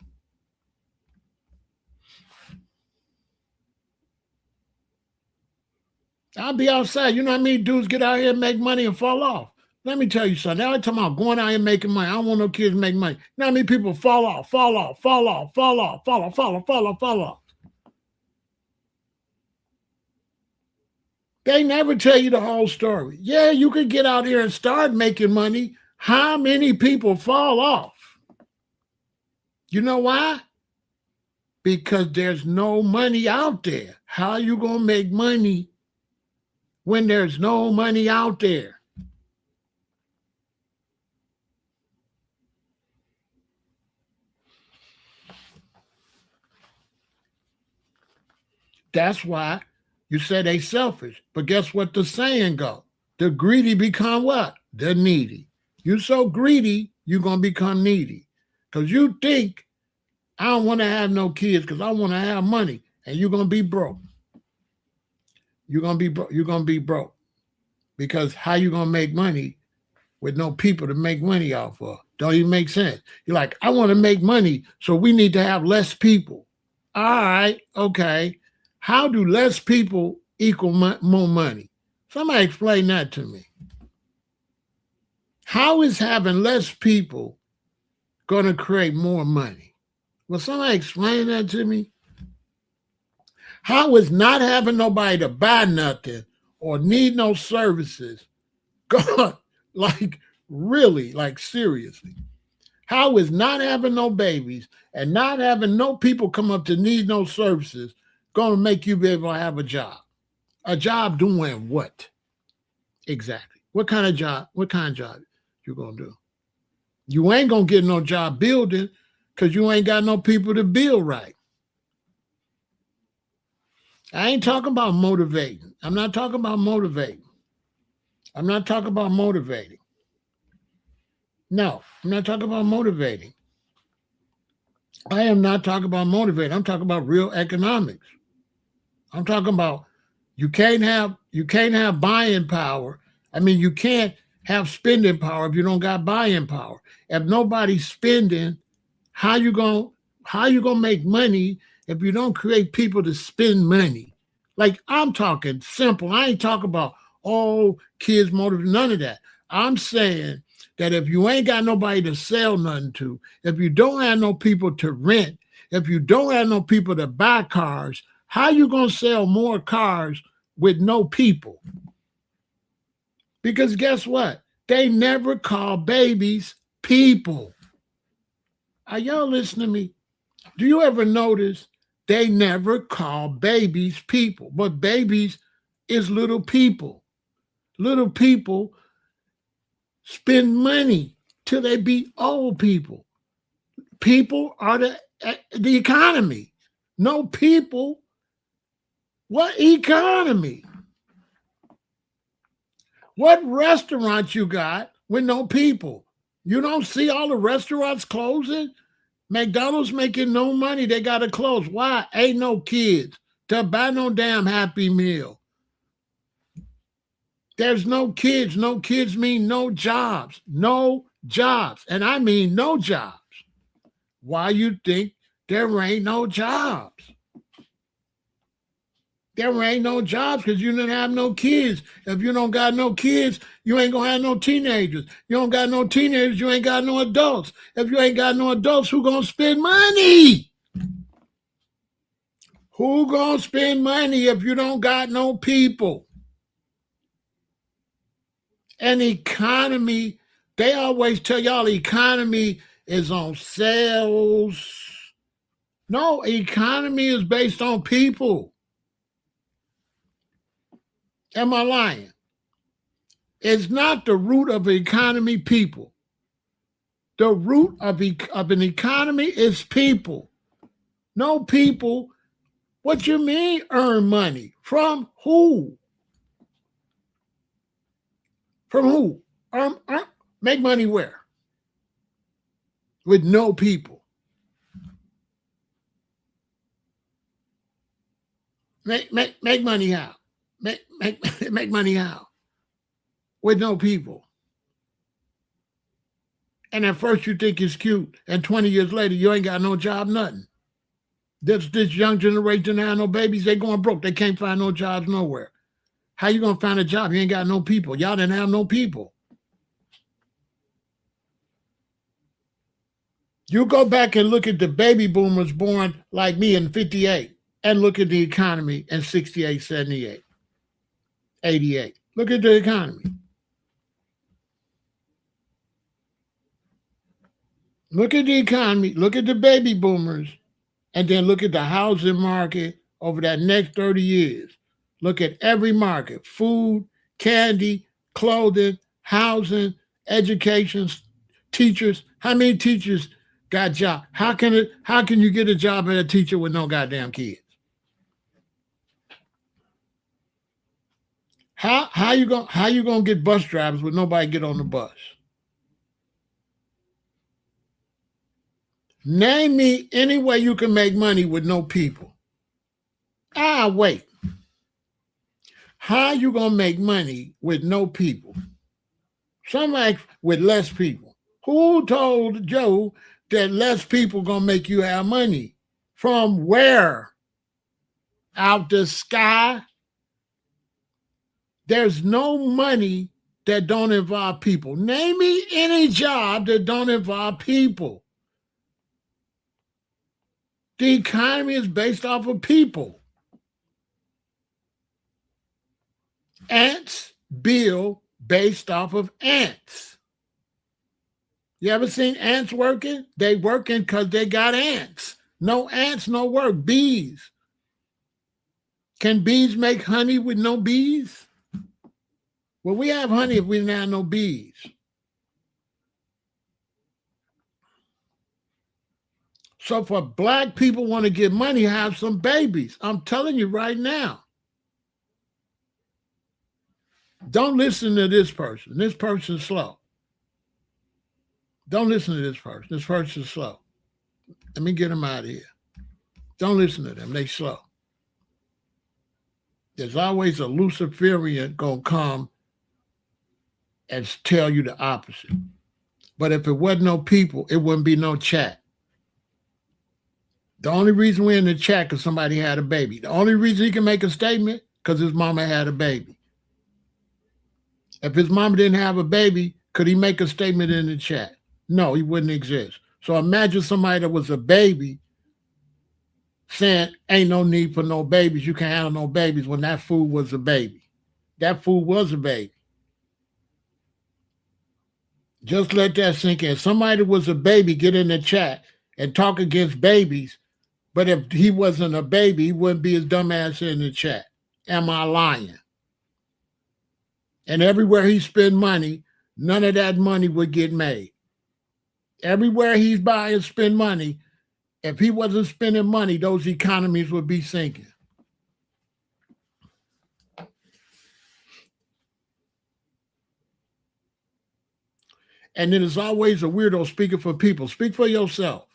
I'll be outside. You know what I mean? Dudes get out here and make money and fall off. Let me tell you something. Every time I'm going out here making money, I don't want no kids to make money. You know how many people fall off. They never tell you the whole story. Yeah, you could get out here and start making money. How many people fall off? You know why? Because there's no money out there. How are you going to make money when there's no money out there? That's why you say they selfish. But guess what the saying go? The greedy become what? The needy. You so greedy, you're going to become needy. Because you think, I don't want to have no kids because I want to have money. And you're going to be broke. You're going to be broke. You're going to be broke. Because how you going to make money with no people to make money off of? Don't even make sense. You're like, I want to make money, so we need to have less people. All right, okay. How do less people equal more money? Somebody explain that to me. How is having less people going to create more money? Will somebody explain that to me? How is not having nobody to buy nothing or need no services going, like really, like seriously? How is not having no babies and not having no people come up to need no services going to make you be able to have a job? A job doing what? Exactly. What kind of job? What kind of job you going to do? You ain't going to get no job building because you ain't got no people to build right. I ain't talking about motivating. I'm not talking about motivating. I'm not talking about motivating. No, I'm not talking about motivating. I am not talking about motivating. I'm talking about real economics. I'm talking about you can't have buying power. I mean, you can't have spending power if you don't got buying power. If nobody's spending, how you gonna make money if you don't create people to spend money? Like, I'm talking simple. I ain't talking about kids motive, none of that. I'm saying that if you ain't got nobody to sell nothing to, if you don't have no people to rent, if you don't have no people to buy cars, how you gonna sell more cars with no people? Because guess what? They never call babies people. Are y'all listening to me? Do you ever notice they never call babies people? But babies is little people. Little people spend money till they be old people. People are the economy. No people. What economy? What restaurant you got with no people? You don't see all the restaurants closing? McDonald's making no money. They got to close. Why? Ain't no kids to buy no damn Happy Meal. There's no kids. No kids mean no jobs. No jobs. And I mean no jobs. Why you think there ain't no jobs? There ain't no jobs because you didn't have no kids. If you don't got no kids, you ain't going to have no teenagers. You don't got no teenagers, you ain't got no adults. If you ain't got no adults, who going to spend money? Who going to spend money if you don't got no people? An economy, they always tell y'all the economy is on sales. No, economy is based on people. Am I lying? It's not the root of the economy, people. The root of an economy is people. No people. What you mean earn money? From who? From who? Make money where? With no people. Make money how? Make money how? With no people. And at first you think it's cute, and 20 years later you ain't got no job, nothing. This young generation have no babies, they going broke. They can't find no jobs nowhere. How you gonna find a job? You ain't got no people. Y'all didn't have no people. You go back and look at the baby boomers born like me in 58 and look at the economy in 68, 78, 88. Look at the economy. Look at the economy. Look at the baby boomers. And then look at the housing market over that next 30 years. Look at every market: food, candy, clothing, housing, education, teachers. How many teachers got jobs? How can you get a job as a teacher with no goddamn kids? How you gonna get bus drivers with nobody get on the bus? Name me any way you can make money with no people. Wait. How you gonna make money with no people? Somebody with less people. Who told Joe that less people gonna make you have money? From where? Out the sky? There's no money that don't involve people. Name me any job that don't involve people. The economy is based off of people. Ants build based off of ants. You ever seen ants working? They working because they got ants. No ants, no work. Bees. Can bees make honey with no bees? Well, we have honey if we didn't have no bees. So for black people want to get money, have some babies. I'm telling you right now. Don't listen to this person. This person's slow. Don't listen to this person. This person's slow. Let me get them out of here. Don't listen to them. They slow. There's always a Luciferian going to come and tell you the opposite. But if it wasn't no people, it wouldn't be no chat. The only reason we're in the chat because somebody had a baby. The only reason he can make a statement because his mama had a baby. If his mama didn't have a baby, could he make a statement in the chat? No, he wouldn't exist. So imagine somebody that was a baby saying, ain't no need for no babies. You can't handle no babies when that fool was a baby. That fool was a baby. Just let that sink in. Somebody was a baby, get in the chat and talk against babies. But if he wasn't a baby, he wouldn't be his dumb ass in the chat. Am I lying? And everywhere he spend money, none of that money would get made. Everywhere he's buying and spend money, if he wasn't spending money, those economies would be sinking. And then there's always a weirdo speaking for people. Speak for yourself.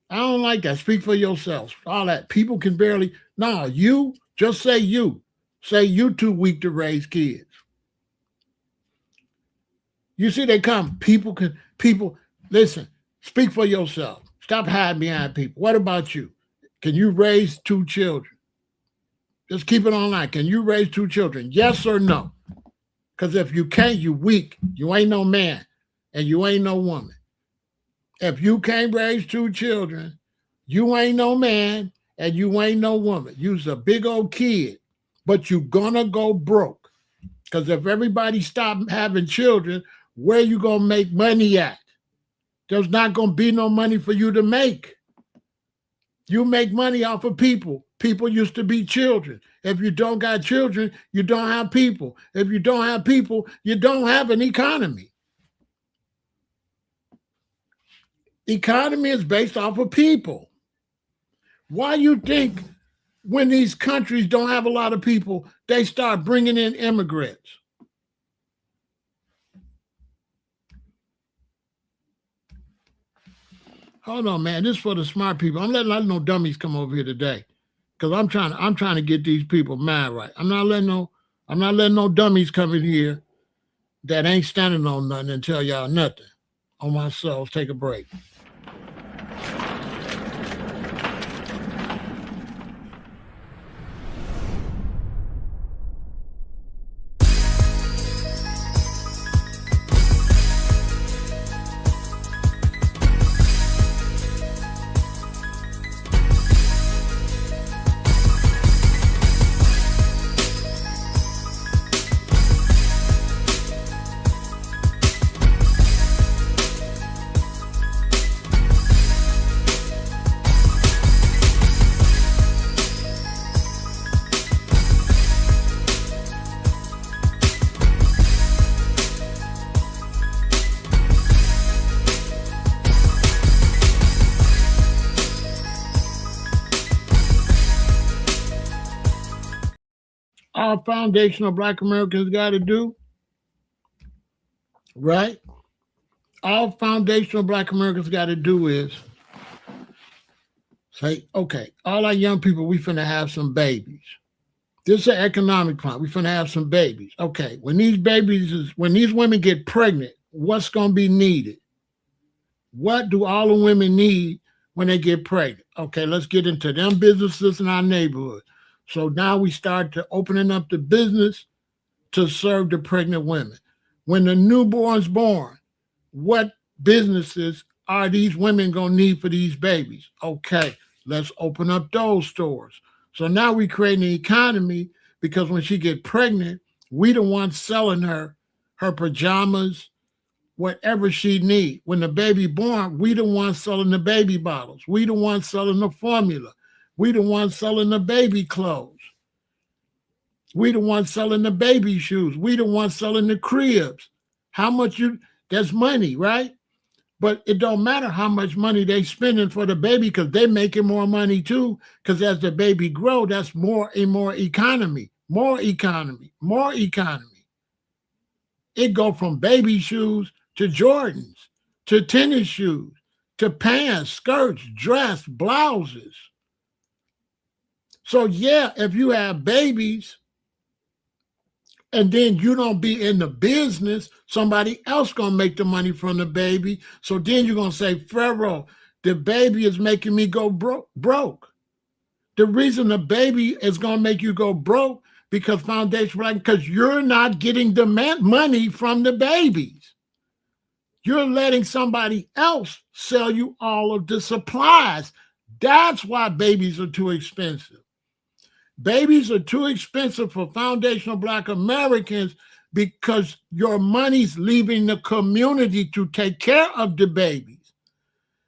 I don't like that. Speak for yourself. All that. People can barely. No, you. Just say you. Say you too weak to raise kids. You see, they come. People, listen, speak for yourself. Stop hiding behind people. What about you? Can you raise 2 children? Just keep it online. Can you raise 2 children? Yes or no? Because if you can't, you weak. You ain't no man and you ain't no woman. If you can't raise 2 children, you ain't no man and you ain't no woman. You's a big old kid, but you gonna go broke. Because if everybody stopped having children, where you going to make money at? There's not going to be no money for you to make. You make money off of people. People used to be children. If you don't got children, you don't have people. If you don't have people, you don't have an economy. Economy is based off of people. Why you think when these countries don't have a lot of people, they start bringing in immigrants? Hold on, man. This is for the smart people. I'm letting no dummies come over here today, because I'm trying to get these people mad right. I'm not letting no dummies come in here that ain't standing on nothing and tell y'all nothing. On my soul, take a break. All foundational Black Americans got to do, right? All foundational Black Americans got to do is say, okay, all our young people, we finna have some babies. This is an economic plan. We finna have some babies. Okay, when these women get pregnant, what's gonna be needed? What do all the women need when they get pregnant? Okay, let's get into them businesses in our neighborhood. So now we start to opening up the business to serve the pregnant women. When the newborn's born, what businesses are these women going to need for these babies? Okay, let's open up those stores. So now we create an economy, because when she get pregnant, we the ones selling her pajamas, whatever she need. When the baby born, we the ones selling the baby bottles. We the ones selling the formula. We the ones selling the baby clothes. We the ones selling the baby shoes. We the ones selling the cribs. How much that's money, right? But it don't matter how much money they spending for the baby, because they making more money too. Because as the baby grow, that's more and more economy, more economy, more economy. It go from baby shoes to Jordans, to tennis shoes, to pants, skirts, dress, blouses. So yeah, if you have babies and then you don't be in the business, somebody else gonna make the money from the baby. So then you're gonna say, Pharaoh, the baby is making me go broke. The reason the baby is gonna make you go broke because because you're not getting the money from the babies. You're letting somebody else sell you all of the supplies. That's why babies are too expensive. Babies are too expensive for foundational Black Americans because your money's leaving the community to take care of the babies.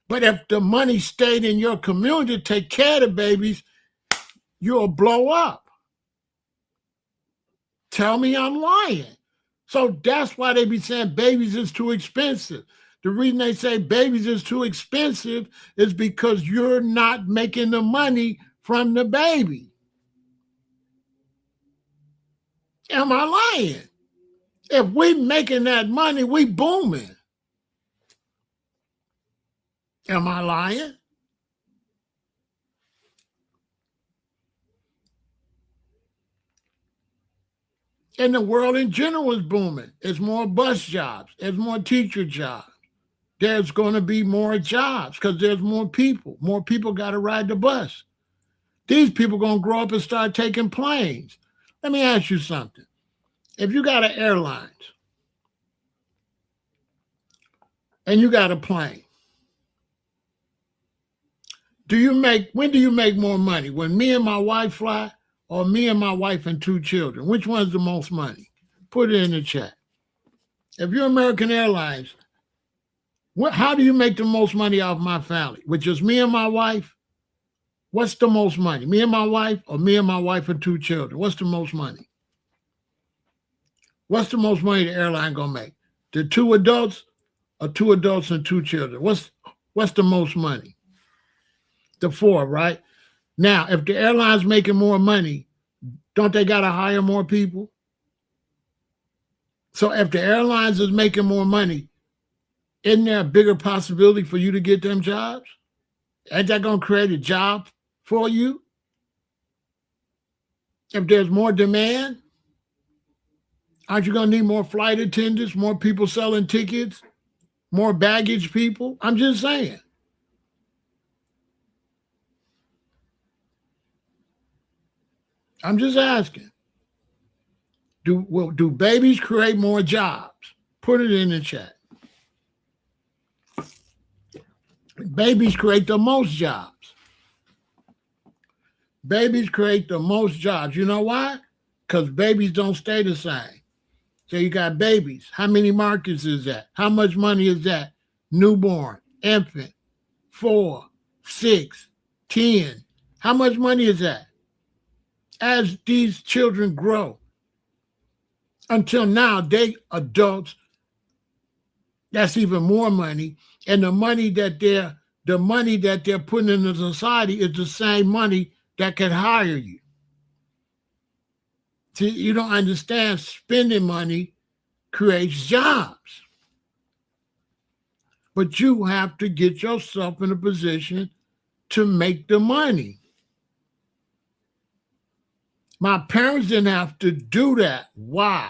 But if the money stayed in your community to take care of the babies, you'll blow up. Tell me I'm lying. So that's why they be saying babies is too expensive. The reason they say babies is too expensive is because you're not making the money from the baby. Am I lying? If we making that money, we booming. Am I lying? And the world in general is booming. There's more bus jobs. There's more teacher jobs. There's going to be more jobs because there's more people. More people got to ride the bus. These people going to grow up and start taking planes. Let me ask you something. If you got an airline and you got a plane, when do you make more money? When me and my wife fly, or me and my wife and 2 children? Which one's the most money? Put it in the chat. If you're American Airlines, how do you make the most money off my family? With just me and my wife? What's the most money? Me and my wife, or me and my wife and 2 children? What's the most money? What's the most money the airline gonna make? The 2 adults or 2 adults and 2 children? What's the most money? The 4, right? Now, if the airline's making more money, don't they gotta hire more people? So if the airlines is making more money, isn't there a bigger possibility for you to get them jobs? Ain't that gonna create a job for you? If there's more demand, aren't you gonna need more flight attendants, more people selling tickets, more baggage people? I'm just saying. I'm just asking. Do babies create more jobs? Put it in the chat. Babies create the most jobs. Babies create the most jobs. You know why? Because babies don't stay the same. So you got babies. How many markets is that? How much money is that? Newborn, infant, 4, 6, 10. How much money is that? As these children grow, until now, they adults, that's even more money. And the money that they're putting into society is the same money that can hire you. See, you don't understand, spending money creates jobs. But you have to get yourself in a position to make the money. My parents didn't have to do that. Why?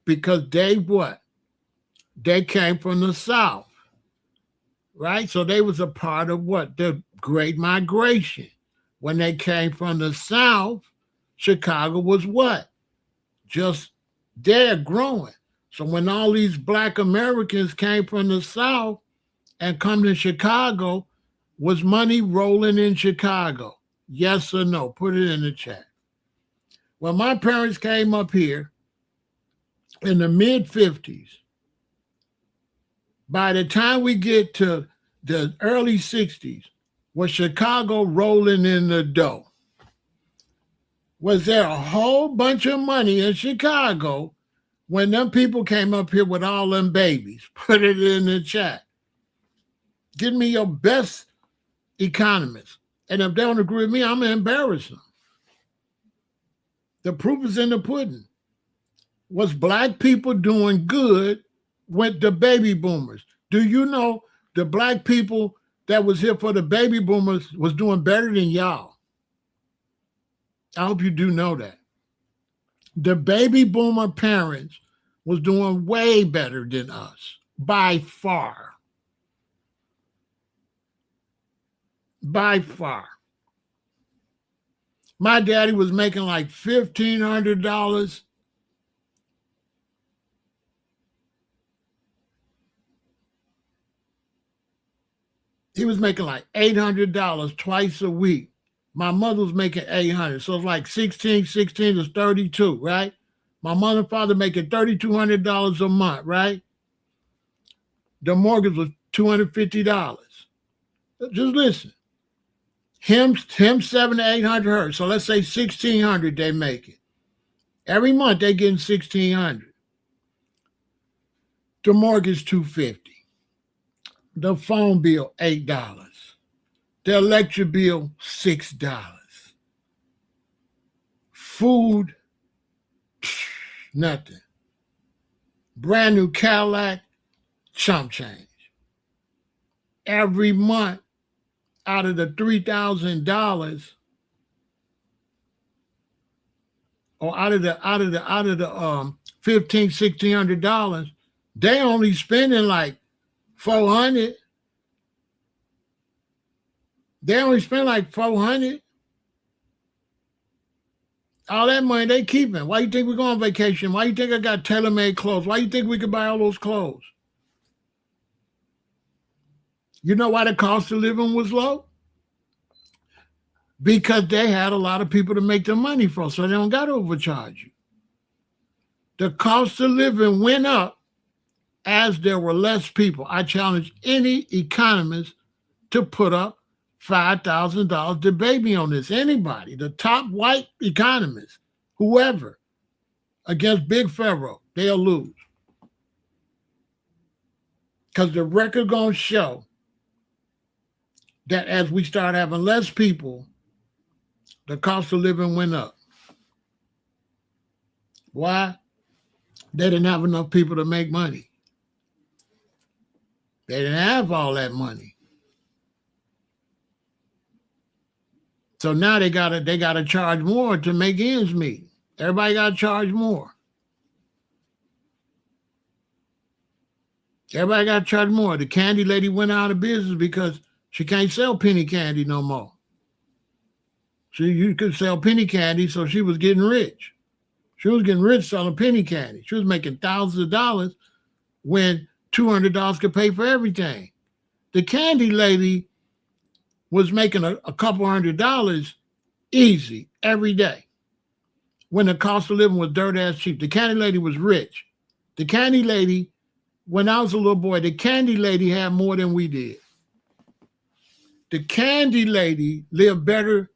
Because they what? They came from the South, right? So they was a part of what? The Great Migration. When they came from the South, Chicago was what? Just there growing. So when all these Black Americans came from the South and come to Chicago, was money rolling in Chicago? Yes or no? Put it in the chat. When my parents came up here in the mid-50s, by the time we get to the early 60s, was Chicago rolling in the dough? Was there a whole bunch of money in Chicago when them people came up here with all them babies? Put it in the chat. Give me your best economists. And if they don't agree with me, I'm going to embarrass them. The proof is in the pudding. Was Black people doing good with the baby boomers? Do you know the Black people that was here for the baby boomers was doing better than y'all? I hope you do know that. The baby boomer parents was doing way better than us, by far. By far. My daddy was making like $1,500. He was making like $800 twice a week. My mother was making $800. So it's like 16 is 32, right? My mother and father making $3,200 a month, right? The mortgage was $250. Just listen. Him 700 to 800 her. So let's say 1,600 they make it. Every month they getting 1,600. The mortgage $250. The phone bill $8. The electric bill $6. Food, nothing. Brand new Cadillac, chump change. Every month, out of the $3,000, or out of the $1,500-$1,600, they only spending like $400. They only spend like $400. All that money they keeping. Why you think we go on vacation? Why you think I got tailor-made clothes? Why you think we could buy all those clothes? You know why the cost of living was low? Because they had a lot of people to make their money from, so they don't got to overcharge you. The cost of living went up as there were less people. I challenge any economist to put up $5,000 to baby on this. Anybody, the top white economists, whoever, against Big Pharaoh, they'll lose. Because the record going to show that as we start having less people, the cost of living went up. Why? They didn't have enough people to make money. They didn't have all that money. So now they gotta charge more to make ends meet. Everybody gotta charge more. Everybody gotta charge more. The candy lady went out of business because she can't sell penny candy no more. You could sell penny candy, so she was getting rich. She was getting rich selling penny candy. She was making thousands of dollars when $200 could pay for everything. The candy lady was making a couple $100 easy every day when the cost of living was dirt ass cheap. The candy lady was rich. The candy lady, when I was a little boy, the candy lady had more than we did. The candy lady lived better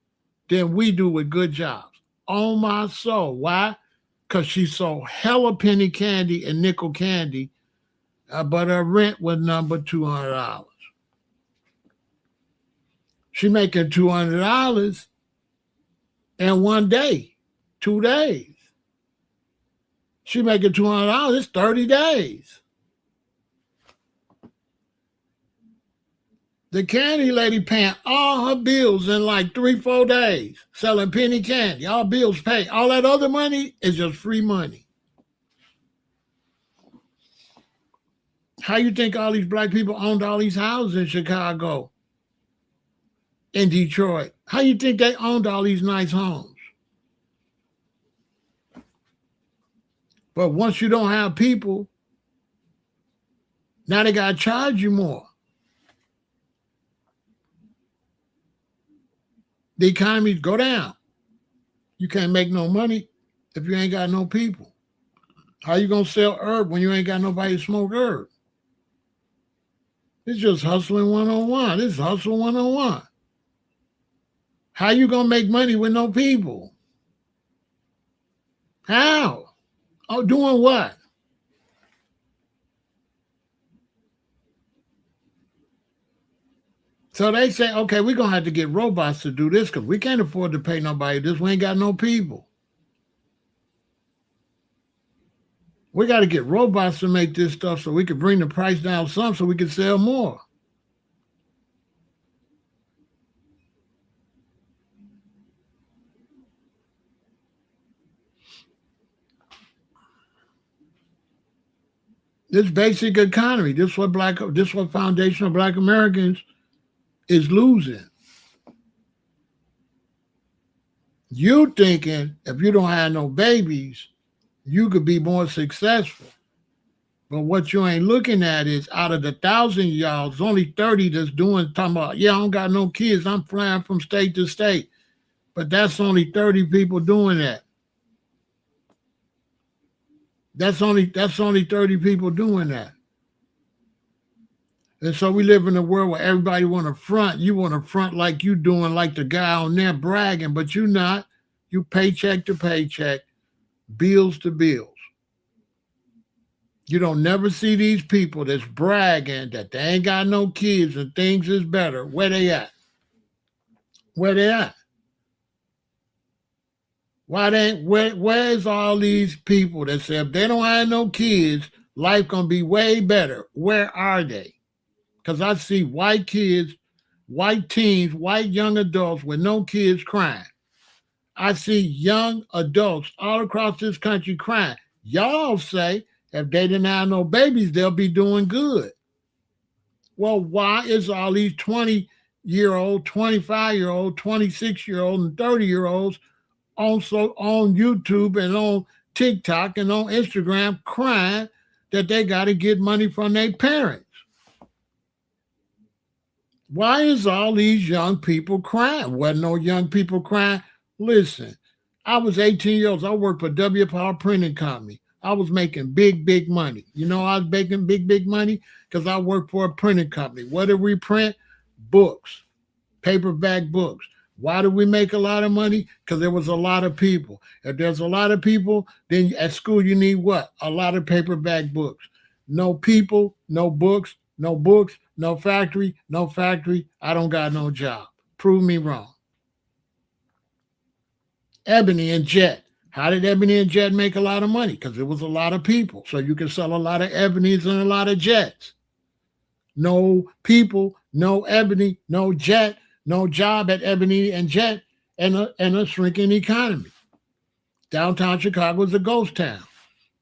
than we do with good jobs. On my soul. Why? Because she sold hella penny candy and nickel candy, but her rent was number $200. She making $200 in one day, 2 days. She making $200, it's 30 days. The candy lady paying all her bills in like 3-4 days, selling penny candy, all bills paid. All that other money is just free money. How you think all these black people owned all these houses in Chicago, in Detroit? How you think they owned all these nice homes? But once you don't have people, now they got to charge you more. The economy go down. You can't make no money if you ain't got no people. How you gonna sell herb when you ain't got nobody to smoke herb? It's just hustling 101. This is hustle 101. How you gonna make money with no people? How? Oh, doing what? So they say, okay, we're going to have to get robots to do this because we can't afford to pay nobody this. We ain't got no people. We got to get robots to make this stuff so we can bring the price down some so we can sell more. This basic economy, this what foundational Black Americans is losing. You thinking if you don't have no babies, you could be more successful. But what you ain't looking at is out of the 1,000 y'all, there's only 30 that's talking about, yeah, I don't got no kids. I'm flying from state to state. But that's only 30 people doing that. That's only 30 people doing that. And so we live in a world where everybody want to front. You want to front like you doing like the guy on there bragging, but you not. You paycheck to paycheck, bills to bills. You don't never see these people that's bragging that they ain't got no kids and things is better. Where they at? Where they at? Where's all these people that say if they don't have no kids, life gonna be way better? Where are they? Because I see white kids, white teens, white young adults with no kids crying. I see young adults all across this country crying. Y'all say if they didn't have no babies, they'll be doing good. Well, why is all these 20-year-old, 25-year-old, 26-year-old, and 30-year-olds also on YouTube and on TikTok and on Instagram crying that they got to get money from their parents? Why is all these young people crying? Wasn't no young people crying. Listen, I was 18 years old. I worked for W. Power Printing Company. I was making big, big money. You know, I was making big, big money because I worked for a printing company. What did we print? Books, paperback books. Why did we make a lot of money? Because there was a lot of people. If there's a lot of people, then at school you need what? A lot of paperback books. No people, no books, no books, no factory, no factory. I don't got no job. Prove me wrong. Ebony and Jet. How did Ebony and Jet make a lot of money? Because there was a lot of people. So you can sell a lot of Ebonies and a lot of Jets. No people, no Ebony, no Jet, no job at Ebony and Jet, and a shrinking economy. Downtown Chicago is a ghost town.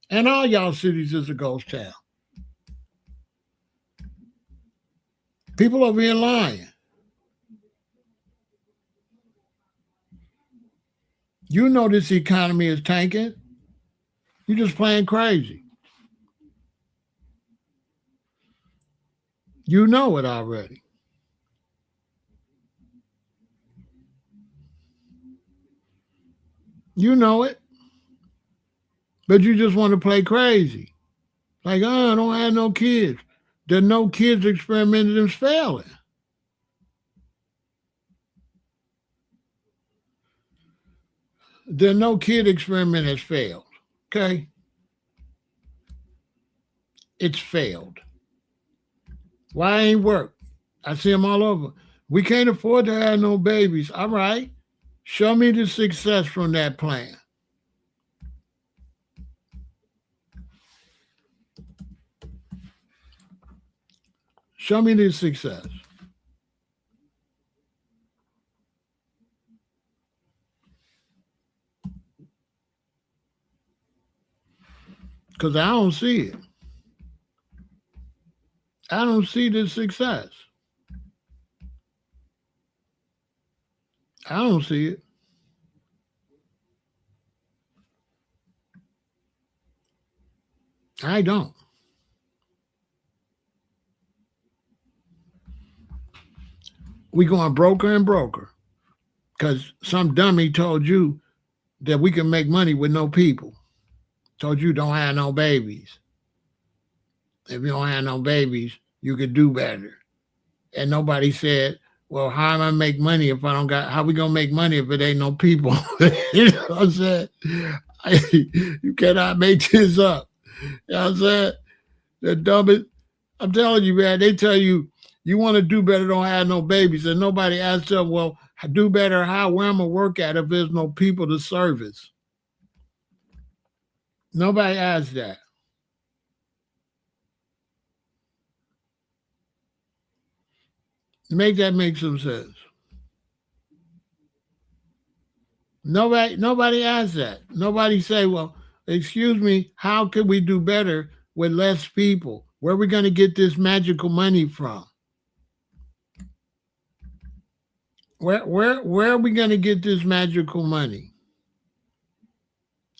And all y'all cities is a ghost town. People over here lying. You know this economy is tanking. You're just playing crazy. You know it already. You know it. But you just want to play crazy. Like, I don't have no kids. There's no kids experimented and failing. There's no kid experiment has failed. Okay? It's failed. Why ain't work? I see them all over. We can't afford to have no babies. All right. Show me the success from that plan. Show me the success. Because I don't see it. I don't see the success. I don't see it. I don't. We going broker and broker because some dummy told you that we can make money with no people. Told you don't have no babies. If you don't have no babies, you could do better. And nobody said, well, how am I make money if I don't got, how we going to make money if it ain't no people? You know what I'm saying? You cannot make this up. You know what I'm saying? The dumbest, I'm telling you, man, they tell you, you want to do better, don't have no babies. And nobody asks them, well, do better how, where I'm going to work at if there's no people to service. Nobody asks that. Make that make some sense. Nobody asks that. Nobody say, well, excuse me, how can we do better with less people? Where are we going to get this magical money from? Where are we going to get this magical money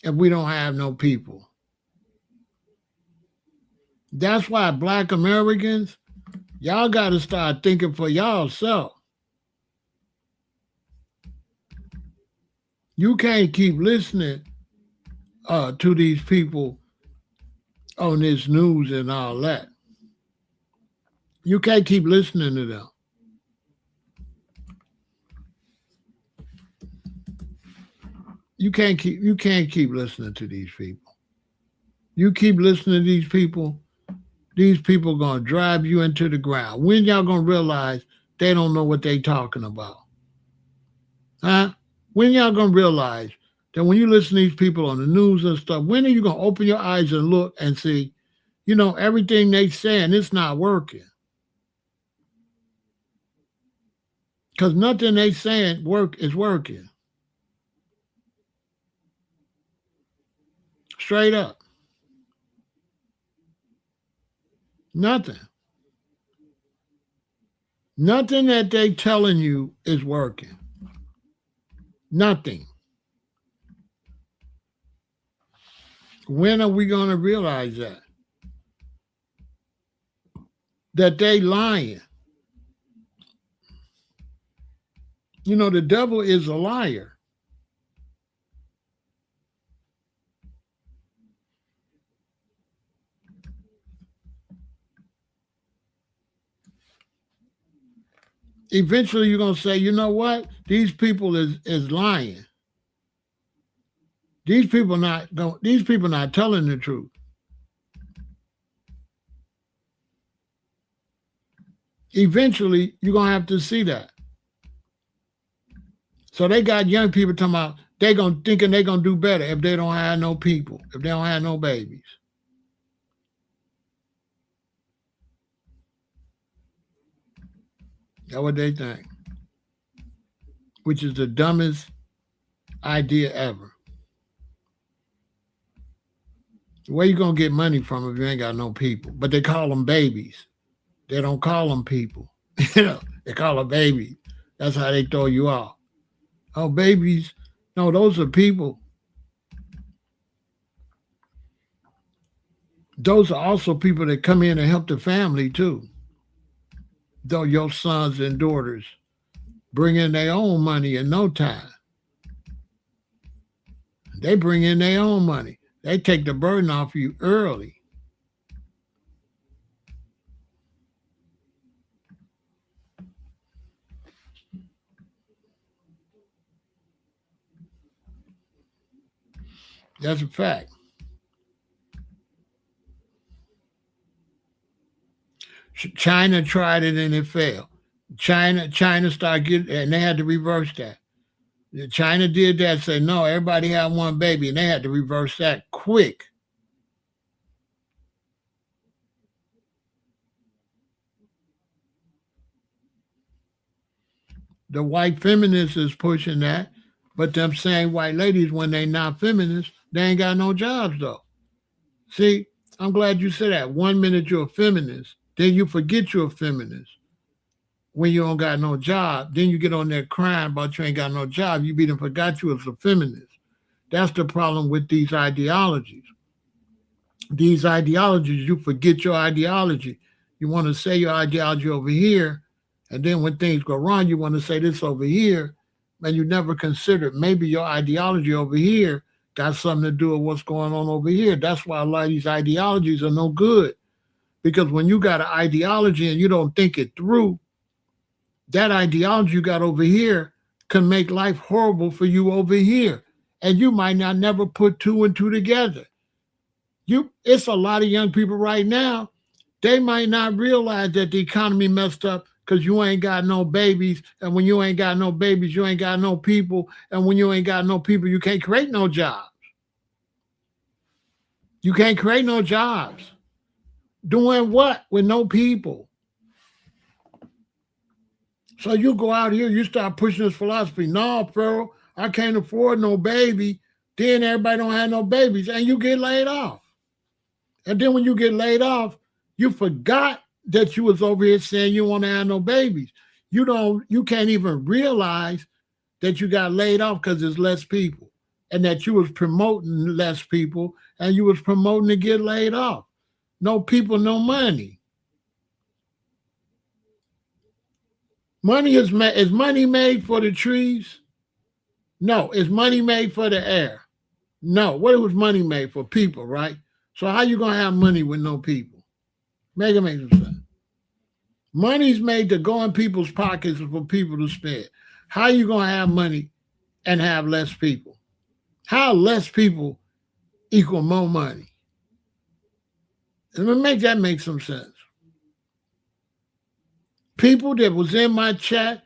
if we don't have no people? That's why Black Americans, y'all got to start thinking for y'allself. You can't keep listening to these people on this news and all that. You can't keep listening to them. You can't keep listening to these people. You keep listening to these people gonna drive you into the ground. When y'all gonna realize they don't know what they talking about? Huh? When y'all gonna realize that when you listen to these people on the news and stuff, when are you gonna open your eyes and look and see, you know, everything they saying, it's not working. Because nothing they saying is working. Straight up. Nothing. Nothing that they telling you is working. Nothing. When are we going to realize that? That they lying. You know, the devil is a liar. eventually you're gonna say, you know what? These people is lying. These people not telling the truth. Eventually, you're gonna have to see that. So they got young people talking about thinking they're gonna do better if they don't have no people, if they don't have no babies. That's what they think. Which is the dumbest idea ever. Where you gonna get money from if you ain't got no people? But they call them babies. They don't call them people. They call them babies. That's how they throw you off. Oh, babies. No, those are people. Those are also people that come in and help the family too. Though your sons and daughters bring in their own money in no time. They bring in their own money. They take the burden off you early. That's a fact. China tried it and it failed. China started getting, and they had to reverse that. China did that, said no, everybody had one baby, and they had to reverse that quick. The white feminists is pushing that, but them same white ladies, when they not feminists, they ain't got no jobs though. See, I'm glad you said that. 1 minute you're a feminist, then you forget you're a feminist. When you don't got no job, then you get on there crying about you ain't got no job. You be done forgot you was a feminist. That's the problem with these ideologies. These ideologies, you forget your ideology. You want to say your ideology over here, and then when things go wrong, you want to say this over here, and you never consider maybe your ideology over here got something to do with what's going on over here. That's why a lot of these ideologies are no good. Because when you got an ideology and you don't think it through, that ideology you got over here can make life horrible for you over here. And you might not never put two and two together. It's a lot of young people right now, they might not realize that the economy messed up because you ain't got no babies. And when you ain't got no babies, you ain't got no people. And when you ain't got no people, you can't create no jobs. You can't create no jobs. Doing what with no people? So you go out here, you start pushing this philosophy. No, Pharaoh, I can't afford no baby. Then everybody don't have no babies, and you get laid off. And then when you get laid off, you forgot that you was over here saying you want to have no babies. You can't even realize that you got laid off because there's less people, and that you was promoting less people, and you was promoting to get laid off. No people, no money. Money is money made for the trees? No. Is money made for the air? No. What was money made for? People, right? So how you gonna have money with no people? Make some sense. Money's made to go in people's pockets for people to spend. How you gonna have money and have less people? How less people equal more money? Make that make some sense. People that was in my chat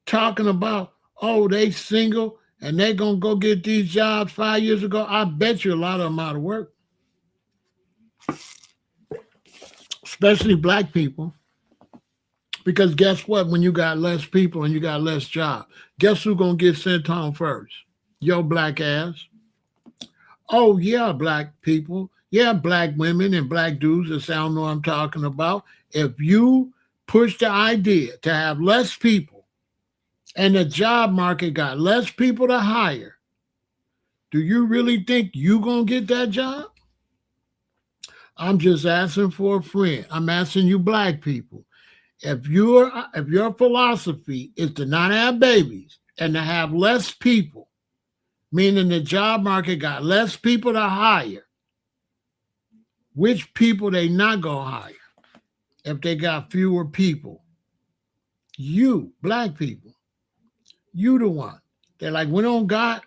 talking about, oh, they single and they gonna go get these jobs 5 years ago. I bet you a lot of them out of work. Especially black people. Because guess what? When you got less people and you got less job, guess who's gonna get sent home first? Your black ass. Oh yeah, black people. Yeah, black women and black dudes that sound know what I'm talking about. If you push the idea to have less people and the job market got less people to hire, do you really think you gonna get that job? I'm just asking for a friend. I'm asking you black people. If your philosophy is to not have babies and to have less people, meaning the job market got less people to hire, which people they not gonna hire if they got fewer people You, black people, you the one. They're like, we don't got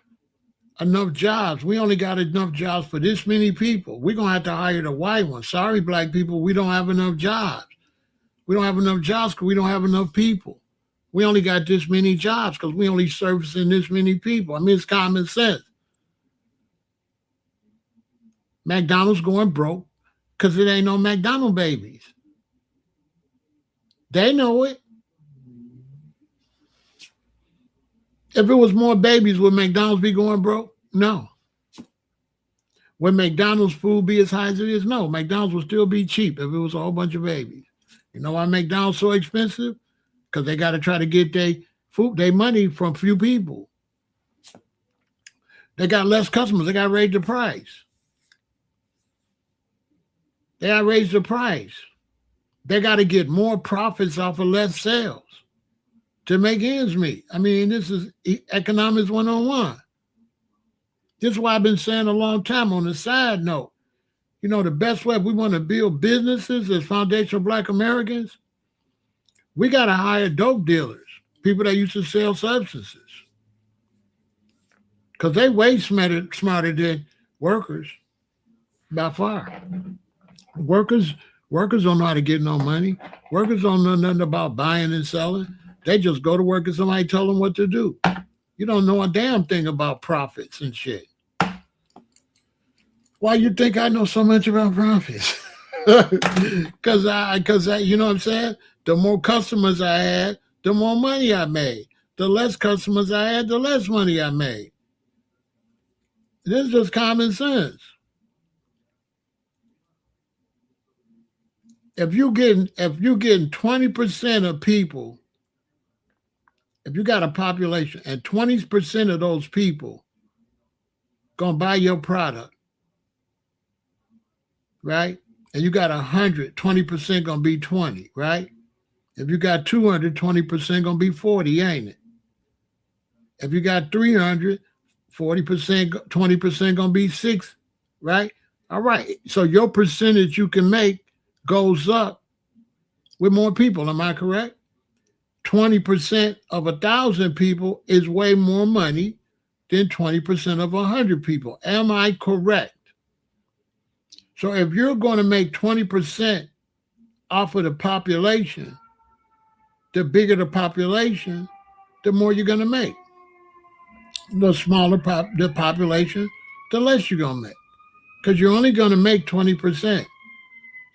enough jobs. We only got enough jobs for this many people. We're going to have to hire the white one. Sorry, black people, we don't have enough jobs. We don't have enough jobs because we don't have enough people. We only got this many jobs because we only servicing this many people. I mean, it's common sense. McDonald's going broke because it ain't no McDonald's babies. They know it. If it was more babies, would McDonald's be going broke? No. Would McDonald's food be as high as it is? No. McDonald's would still be cheap if it was a whole bunch of babies. You know why McDonald's so expensive? Because they got to try to get their money from few people. They got less customers. They got to raise the price. They got to raise the price. They got to get more profits off of less sales to make ends meet. I mean, this is economics 101. This is why I've been saying a long time. On the side note, you know, the best way if we want to build businesses as foundational Black Americans, we got to hire dope dealers, people that used to sell substances. Because they way smarter than workers, by far. Workers don't know how to get no money. Workers don't know nothing about buying and selling. They just go to work and somebody tell them what to do. You don't know a damn thing about profits and shit. Why you think I know so much about profits? Because you know what I'm saying? The more customers I had, the more money I made. The less customers I had, the less money I made. This is just common sense. If you're getting 20% of people, if you got a population and 20% of those people gonna buy your product, right? And you got 100, 20% gonna be 20, right? If you got 200, 20% gonna be 40, ain't it? If you got 300, 40%, 20% gonna be 6, right? All right. So your percentage you can make goes up with more people. Am I correct? 20% of 1,000 people is way more money than 20% of 100 people. Am I correct? So if you're going to make 20% off of the population, the bigger the population, the more you're going to make. The smaller the population, the less you're going to make. Because you're only going to make 20%.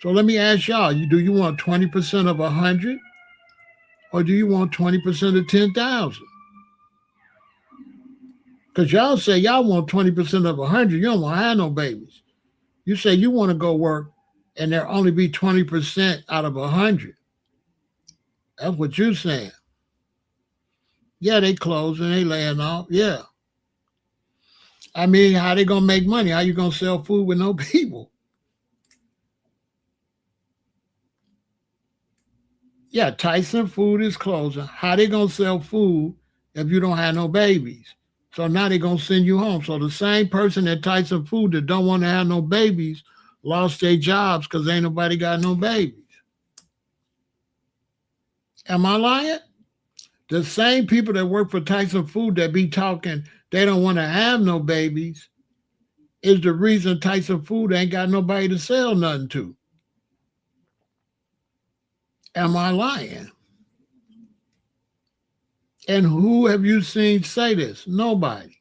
So let me ask y'all, do you want 20% of 100? Or do you want 20% of 10,000? Because y'all say y'all want 20% of 100. You don't want to have no babies. You say you want to go work and there only be 20% out of 100. That's what you're saying. Yeah, they closing, they laying off. Yeah. I mean, how they going to make money? How you going to sell food with no people? Yeah, Tyson Food is closing. How they going to sell food if you don't have no babies? So now they're going to send you home. So the same person at Tyson Food that don't want to have no babies lost their jobs because ain't nobody got no babies. Am I lying? The same people that work for Tyson Food that be talking they don't want to have no babies is the reason Tyson Food ain't got nobody to sell nothing to. Am I lying? And who have you seen say this? Nobody.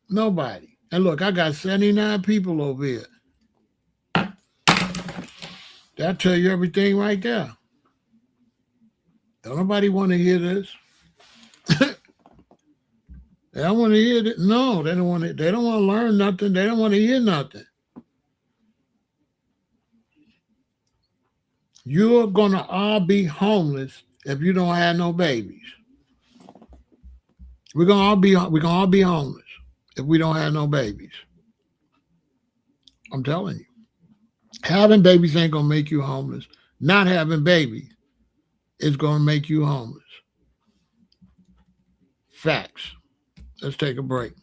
Nobody. And look, I got 79 people over here. That'll tell you everything right there. Don't nobody want to hear this. They don't want to hear it. No, they don't want to. They don't want to learn nothing. They don't want to hear nothing. You're gonna all be homeless if you don't have no babies. We're gonna all be homeless if we don't have no babies. I'm telling you. Having babies ain't gonna make you homeless. Not having babies is gonna make you homeless. Facts. Let's take a break.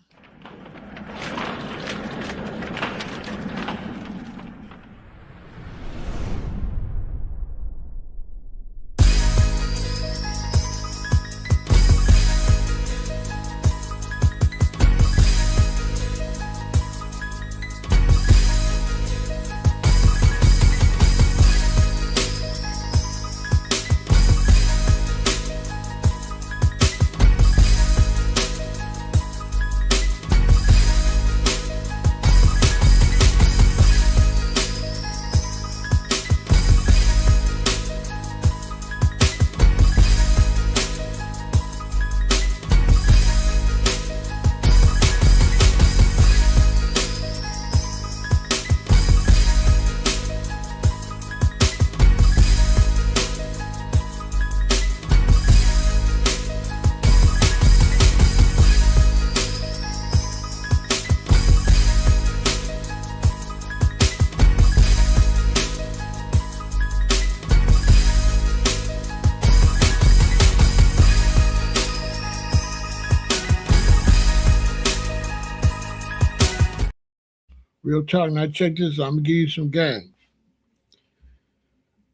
Real talk. Now check this out. I'm gonna give you some game.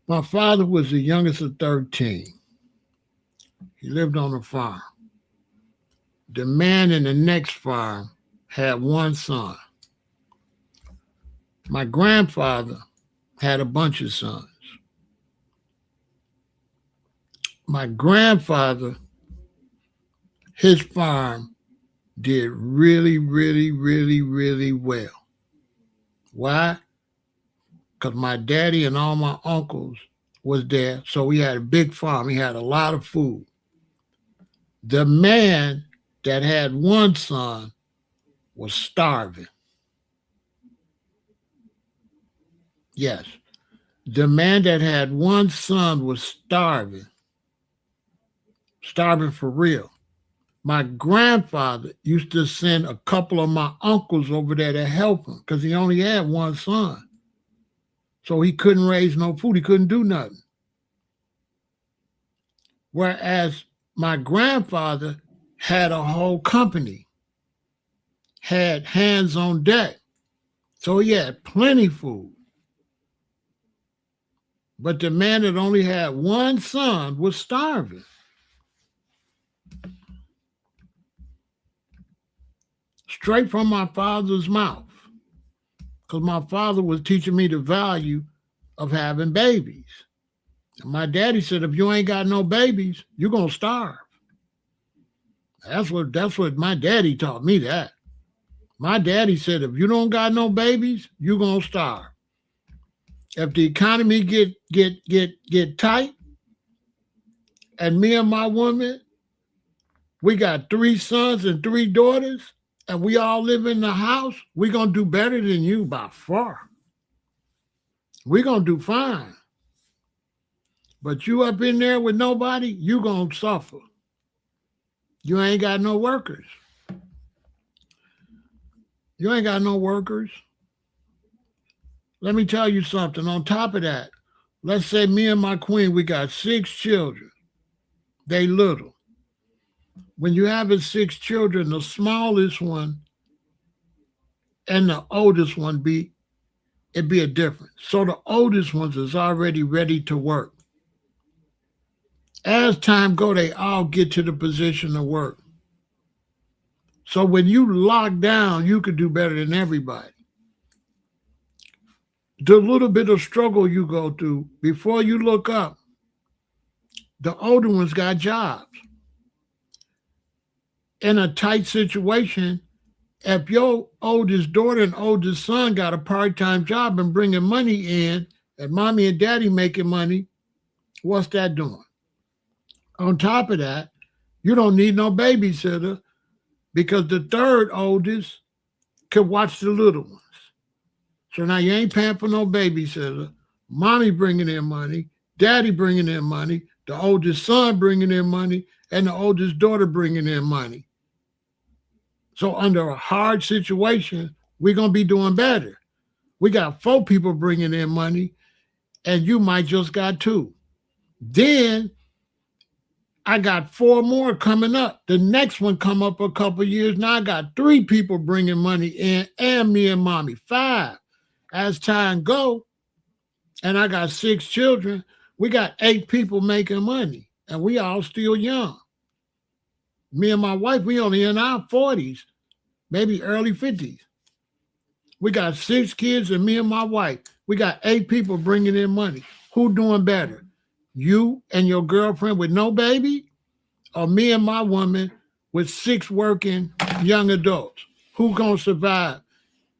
My father was the youngest of 13. He lived on a farm. The man in the next farm had one son. My grandfather had a bunch of sons. My grandfather, his farm did really, really, really, really well. Why? Because my daddy and all my uncles was there, so we had a big farm. He had a lot of food. The man that had one son was starving. Yes, the man that had one son was starving for real. My grandfather used to send a couple of my uncles over there to help him because he only had one son. So he couldn't raise no food. He couldn't do nothing. Whereas my grandfather had a whole company, had hands on deck. So he had plenty food. But the man that only had one son was starving. Straight from my father's mouth. Because my father was teaching me the value of having babies. And my daddy said, if you ain't got no babies, you're going to starve. That's what my daddy taught me that. My daddy said, if you don't got no babies, you're going to starve. If the economy get tight, and me and my woman, we got 3 sons and 3 daughters, and we all live in the house, we're going to do better than you by far. We're going to do fine. But you up in there with nobody, you going to suffer. You ain't got no workers. You ain't got no workers. Let me tell you something. On top of that, let's say me and my queen, we got 6 children. They little. When you have 6 children, the smallest one and the oldest one it'd be a difference. So the oldest ones is already ready to work. As time go, they all get to the position of work. So when you lock down, you could do better than everybody. The little bit of struggle you go through, before you look up, the older ones got jobs. In a tight situation, if your oldest daughter and oldest son got a part-time job and bringing money in, and mommy and daddy making money, what's that doing? On top of that, you don't need no babysitter because the third oldest can watch the little ones. So now you ain't paying for no babysitter. Mommy bringing in money, daddy bringing in money, the oldest son bringing in money, and the oldest daughter bringing in money. So under a hard situation, we're going to be doing better. We got 4 people bringing in money, and you might just got 2. Then I got 4 more coming up. The next one come up a couple years. Now I got 3 people bringing money in, and me and mommy, 5. As time go, and I got 6 children, we got 8 people making money, and we all still young. Me and my wife, we only in our 40s, maybe early 50s. We got 6 kids, and me and my wife, we got 8 people bringing in money. Who doing better? You and your girlfriend with no baby, or me and my woman with 6 working young adults? Who gonna survive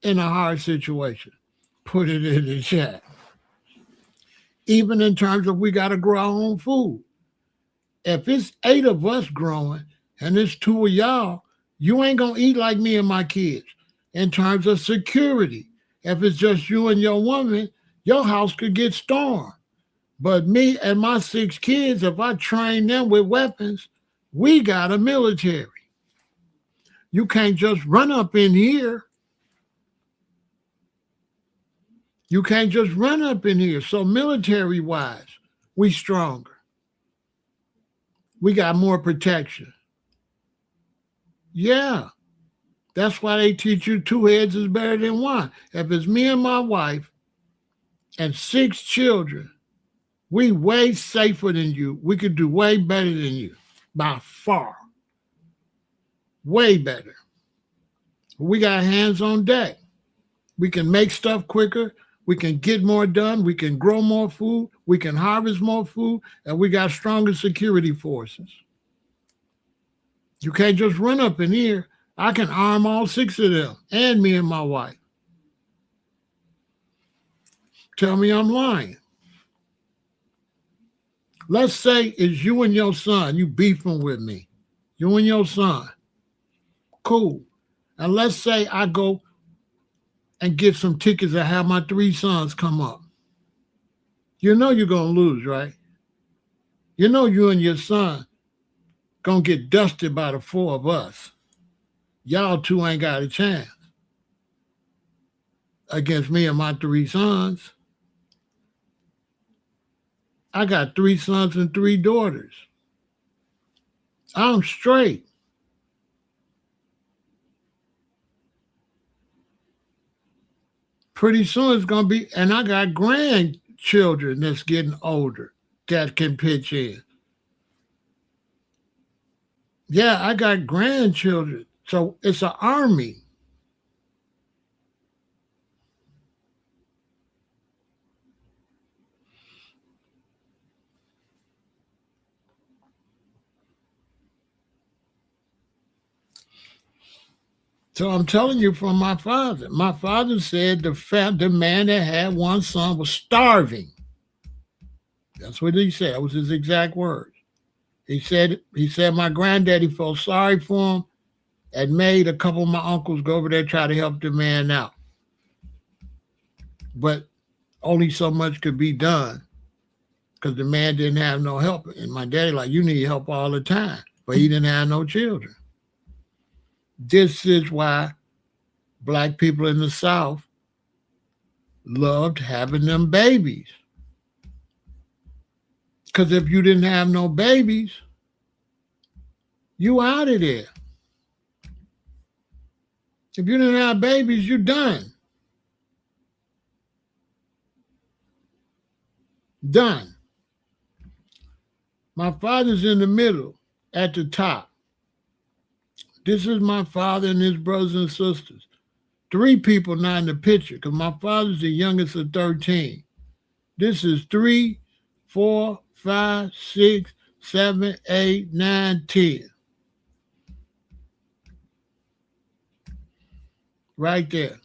in a hard situation? Put it in the chat. Even in terms of we got to grow our own food. If it's 8 of us growing and it's 2 of y'all, you ain't going to eat like me and my kids. In terms of security, if it's just you and your woman, your house could get stormed. But me and my 6 kids, if I train them with weapons, we got a military. You can't just run up in here. You can't just run up in here. So military-wise, we stronger. We got more protection. Yeah. That's why they teach you 2 heads is better than 1. If it's me and my wife and 6 children, we way safer than you. We could do way better than you, by far. Way better. We got hands on deck. We can make stuff quicker. We can get more done. We can grow more food. We can harvest more food. And we got stronger security forces. You can't just run up in here. I can arm all 6 of them and me and my wife. Tell me I'm lying. Let's say it's you and your son. You beefing with me. You and your son. Cool. And let's say I go and get some tickets and have my 3 sons come up. You know you're going to lose, right? You know you and your son going to get dusted by the 4 of us. Y'all 2 ain't got a chance against me and my 3 sons. I got 3 sons and 3 daughters. I'm straight. Pretty soon it's going to be, and I got grandchildren that's getting older that can pitch in. Yeah, I got grandchildren. So it's an army. So I'm telling you from my father. My father said the man that had 1 son was starving. That's what he said. That was his exact words. He said my granddaddy felt sorry for him and made a couple of my uncles go over there try to help the man out. But only so much could be done because the man didn't have no help. And my daddy like, you need help all the time. But he didn't have no children. This is why Black people in the South loved having them babies. Because if you didn't have no babies, you out of there. If you didn't have babies, you're done. Done. My father's in the middle, at the top. This is my father and his brothers and sisters. 3 people not in the picture because my father's the youngest of 13. This is 3, 4, 5, 6, 7, 8, 9, 10. Right there.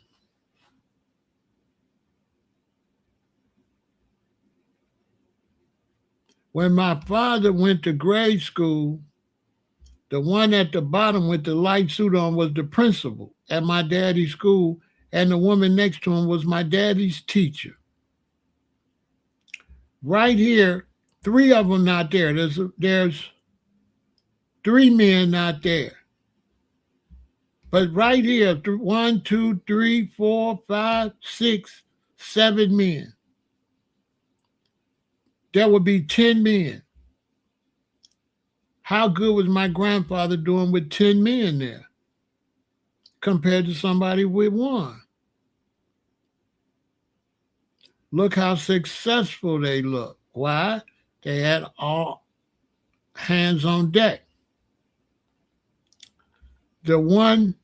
When my father went to grade school, the one at the bottom with the light suit on was the principal at my daddy's school, and the woman next to him was my daddy's teacher. Right here, 3 of them not there. There's 3 men not there. But right here, 1, 2, 3, 4, 5, 6, 7 men. There would be 10 men. How good was my grandfather doing with 10 men there compared to somebody with 1? Look how successful they look. Why? They had all hands on deck. The one,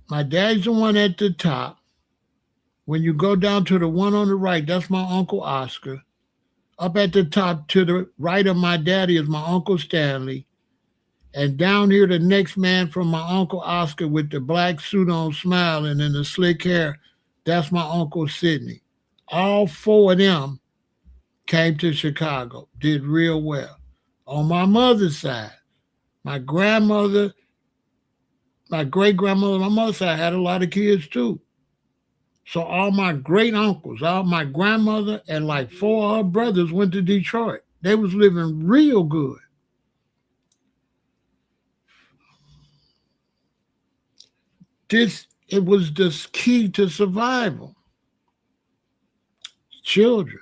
my dad's the one at the top. When you go down to the one on the right, that's my Uncle Oscar. Up at the top to the right of my daddy is my Uncle Stanley. And down here, the next man from my Uncle Oscar with the black suit on smiling and the slick hair, that's my Uncle Sidney. All 4 of them came to Chicago, did real well. On my mother's side, my grandmother, my great-grandmother, my mother's side had a lot of kids too. So all my great uncles, all my grandmother, and like 4 of her brothers went to Detroit. They was living real good. It was the key to survival. Children.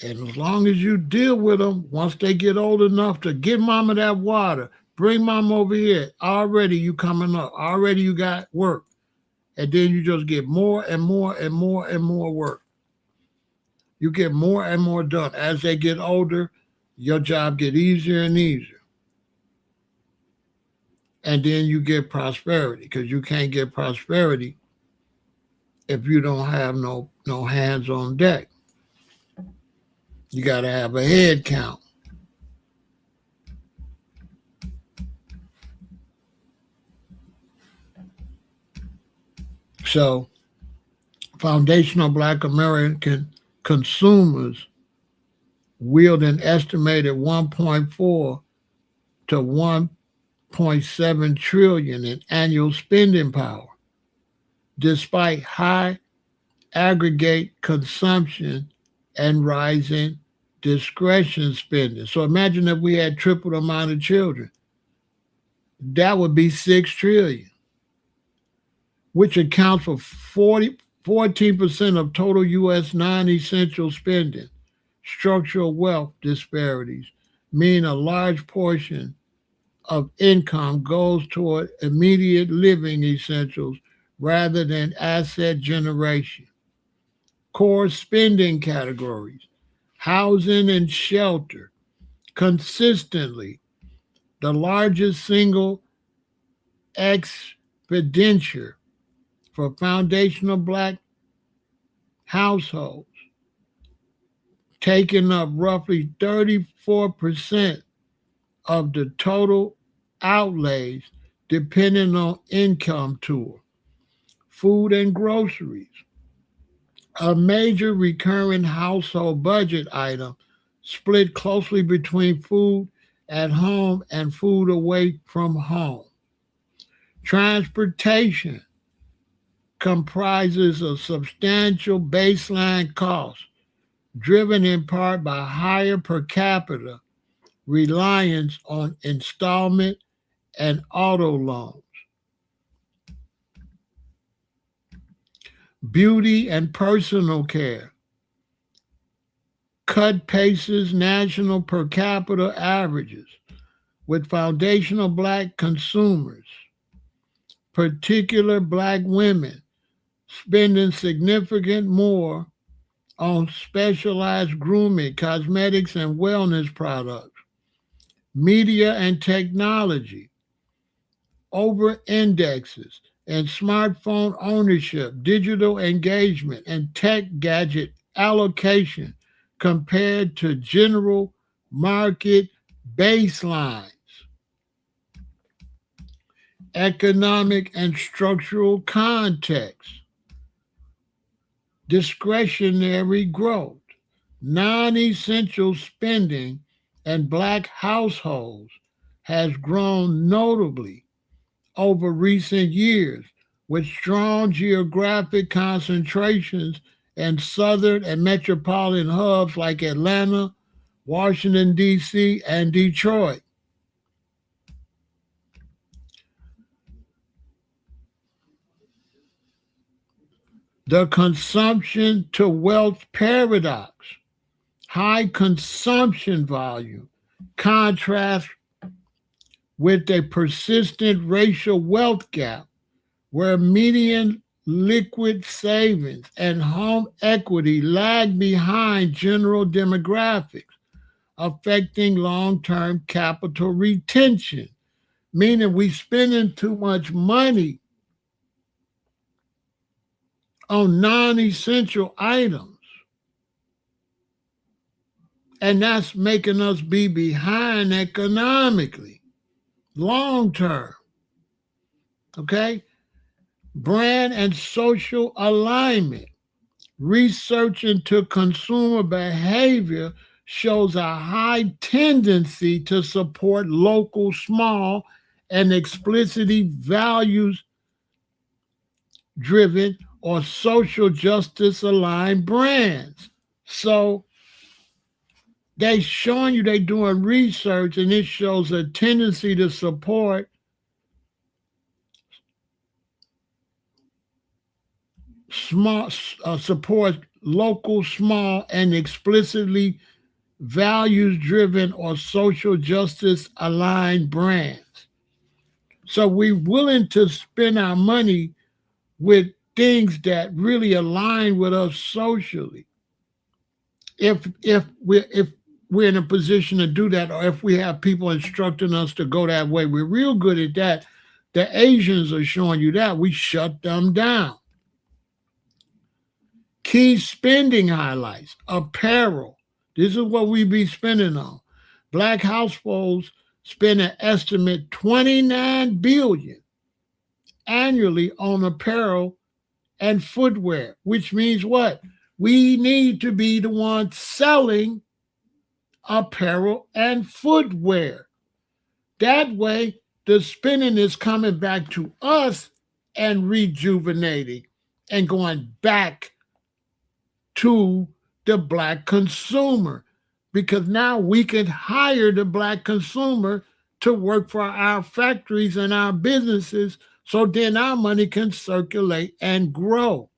And as long as you deal with them, once they get old enough to get mama that water, Bring mom over here. Already you coming up. Already you got work. And then you just get more and more and more and more work. You get more and more done. As they get older, your job get easier and easier. And then you get prosperity, because you can't get prosperity if you don't have no hands on deck. You got to have a head count. So, foundational Black American consumers wield an estimated 1.4 to 1.7 trillion in annual spending power, despite high aggregate consumption and rising discretion spending. So imagine if we had triple the amount of children. That would be 6 trillion, which accounts for 14% of total U.S. non-essential spending. Structural wealth disparities mean a large portion of income goes toward immediate living essentials rather than asset generation. Core spending categories: housing and shelter, consistently the largest single expenditure for foundational Black households, taking up roughly 34% of the total outlays depending on income tool. Food and groceries, a major recurring household budget item split closely between food at home and food away from home. Transportation comprises a substantial baseline cost, driven in part by higher per capita reliance on installment and auto loans. Beauty and personal care cut paces national per capita averages, with foundational Black consumers, particular Black women, spending significant more on specialized grooming, cosmetics, and wellness products. Media and technology over indexes and smartphone ownership, digital engagement, and tech gadget allocation compared to general market baselines. Economic and structural context. Discretionary growth. Non-essential spending in Black households has grown notably over recent years, with strong geographic concentrations in southern and metropolitan hubs like Atlanta, Washington, D.C., and Detroit. The consumption to wealth paradox. High consumption volume contrasts with a persistent racial wealth gap, where median liquid savings and home equity lag behind general demographics, affecting long-term capital retention, meaning we spending too much money on non-essential items. And that's making us be behind economically, long term. Okay? Brand and social alignment. Research into consumer behavior shows a high tendency to support local, small, and explicitly values-driven or social justice-aligned brands. So they showing you they doing research, and it shows a tendency to support local, small, and explicitly values-driven or social justice-aligned brands. So we're willing to spend our money with things that really align with us socially. If we're in a position to do that, or if we have people instructing us to go that way, we're real good at that. The Asians are showing you that. We shut them down. Key spending highlights: apparel. This is what we be spending on. Black households spend an estimate 29 billion annually on apparel and footwear, which means what? We need to be the ones selling apparel and footwear. That way, the spending is coming back to us and rejuvenating and going back to the black consumer, because now we can hire the black consumer to work for our factories and our businesses, so then our money can circulate and grow.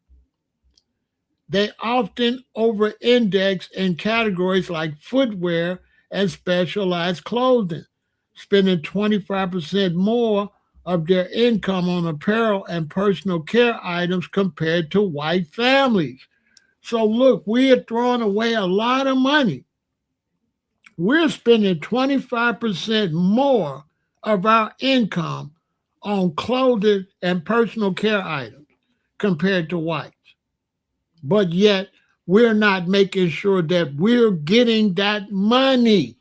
They often over index in categories like footwear and specialized clothing, spending 25% more of their income on apparel and personal care items compared to white families. So, look, we are throwing away a lot of money. We're spending 25% more of our income on clothing and personal care items compared to whites. But yet, we're not making sure that we're getting that money.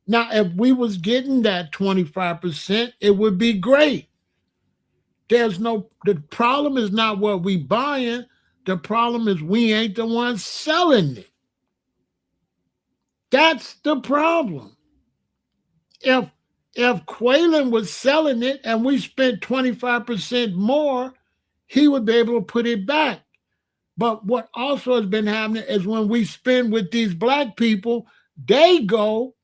Now, if we was getting that 25%, it would be great. The problem is not what we buying. The problem is we ain't the ones selling it. That's the problem. If Quaylen was selling it and we spent 25% more, he would be able to put it back. But what also has been happening is when we spend with these black people, they go,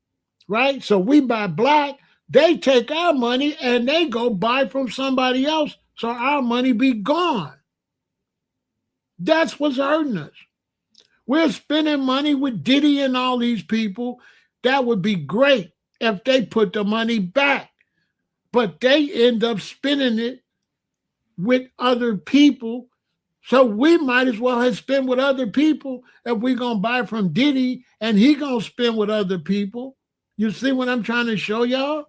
right? So we buy black, they take our money and they go buy from somebody else. So our money be gone. That's what's hurting us. We're spending money with Diddy and all these people. That would be great if they put the money back. But they end up spending it with other people. So we might as well have spent with other people if we're going to buy from Diddy and he going to spend with other people. You see what I'm trying to show y'all?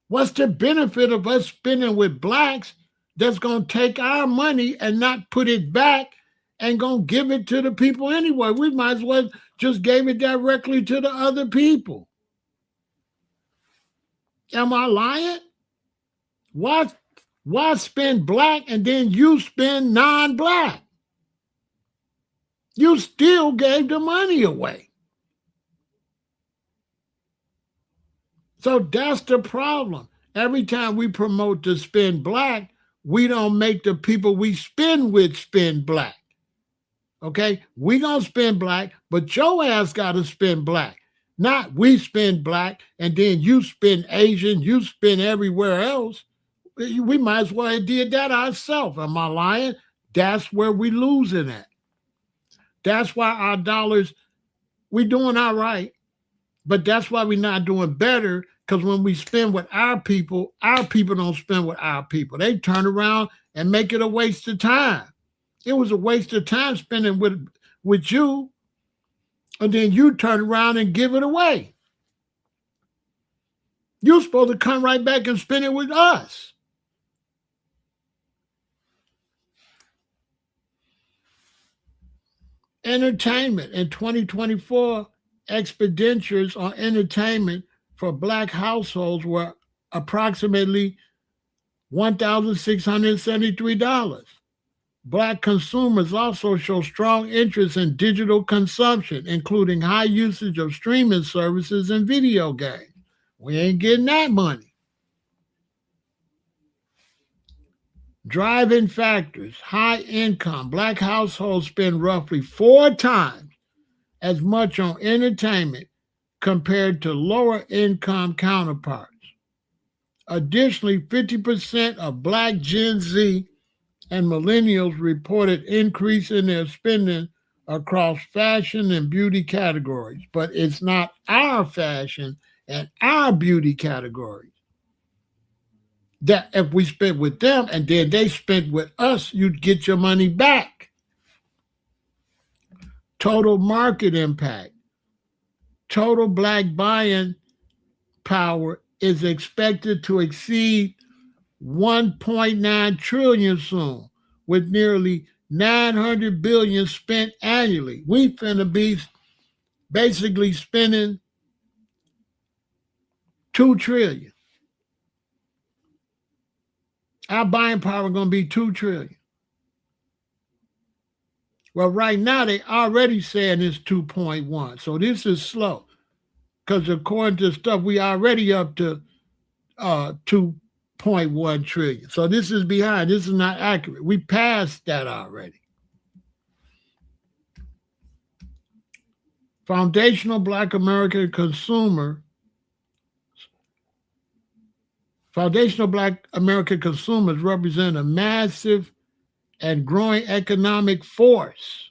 What's the benefit of us spending with blacks that's going to take our money and not put it back and going to give it to the people anyway? We might as well just gave it directly to the other people. Am I lying? Why spend black and then you spend non-black? You still gave the money away. So that's the problem. Every time we promote to spend black, we don't make the people we spend with spend black. Okay? We gonna spend black, but your ass gotta spend black. Not we spend black and then you spend Asian, you spend everywhere else. We might as well have did that ourselves. Am I lying? That's where we losing at. That's why our dollars, we doing all right, but that's why we're not doing better, because when we spend with our people don't spend with our people. They turn around and make it a waste of time. It was a waste of time spending with you, and then you turn around and give it away. You're supposed to come right back and spend it with us. Entertainment in 2024, expenditures on entertainment for black households were approximately $1,673. Black consumers also show strong interest in digital consumption, including high usage of streaming services and video games. We ain't getting that money. Driving factors: high income black households spend roughly 4 times as much on entertainment compared to lower income counterparts. Additionally, 50% of black Gen Z and millennials reported increase in their spending across fashion and beauty categories, but it's not our fashion and our beauty categories. That if we spent with them and then they spent with us, you'd get your money back. Total market impact. Total black buying power is expected to exceed 1.9 trillion soon, with nearly 900 billion spent annually. We finna be basically spending 2 trillion. Our buying power gonna be 2 trillion. Well, right now they already saying it's 2.1. So this is slow. Because according to stuff, we already up to 2.1 trillion. So this is behind. This is not accurate. We passed that already. Foundational Black American consumers represent a massive and growing economic force.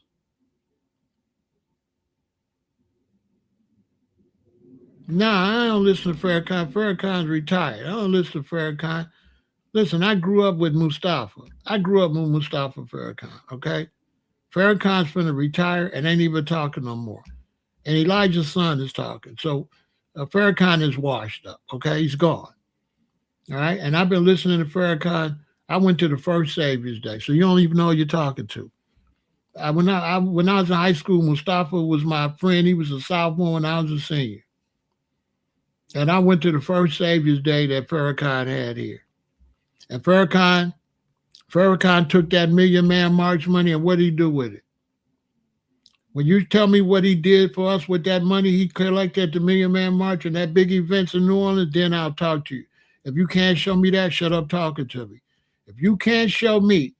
Nah, I don't listen to Farrakhan. Farrakhan's retired. I don't listen to Farrakhan. Listen, I grew up with Mustafa. I grew up with Mustafa Farrakhan, okay? Farrakhan's finna retire and ain't even talking no more. And Elijah's son is talking. So Farrakhan is washed up, okay? He's gone. All right? And I've been listening to Farrakhan. I went to the first Savior's Day, so you don't even know who you're talking to. When I was in high school, Mustafa was my friend. He was a sophomore when I was a senior. And I went to the first Savior's Day that Farrakhan had here. And Farrakhan took that Million Man March money, and what did he do with it? When you tell me what he did for us with that money he collected at the Million Man March and that big events in New Orleans, then I'll talk to you. If you can't show me that, shut up talking to me. If you can't show me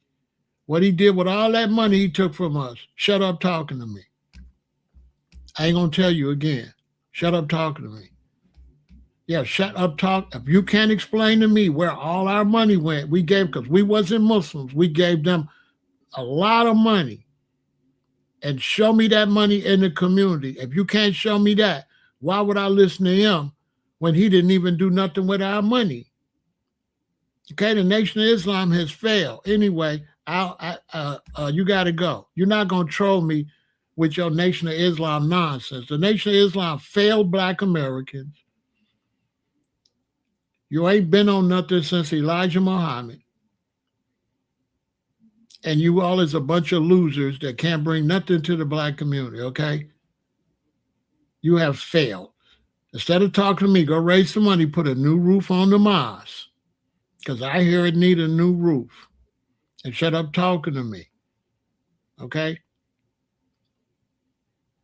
what he did with all that money he took from us, shut up talking to me. I ain't going to tell you again. Shut up talking to me. Yeah, shut up talk. If you can't explain to me where all our money went, we gave, because we wasn't Muslims, we gave them a lot of money. And show me that money in the community. If you can't show me that, why would I listen to him when he didn't even do nothing with our money? Okay, the Nation of Islam has failed. Anyway, you got to go. You're not going to troll me with your Nation of Islam nonsense. The Nation of Islam failed Black Americans. You ain't been on nothing since Elijah Muhammad. And you all is a bunch of losers that can't bring nothing to the Black community, okay? You have failed. Instead of talking to me, go raise some money, put a new roof on the mosque. Because I hear it need a new roof. And shut up talking to me. Okay?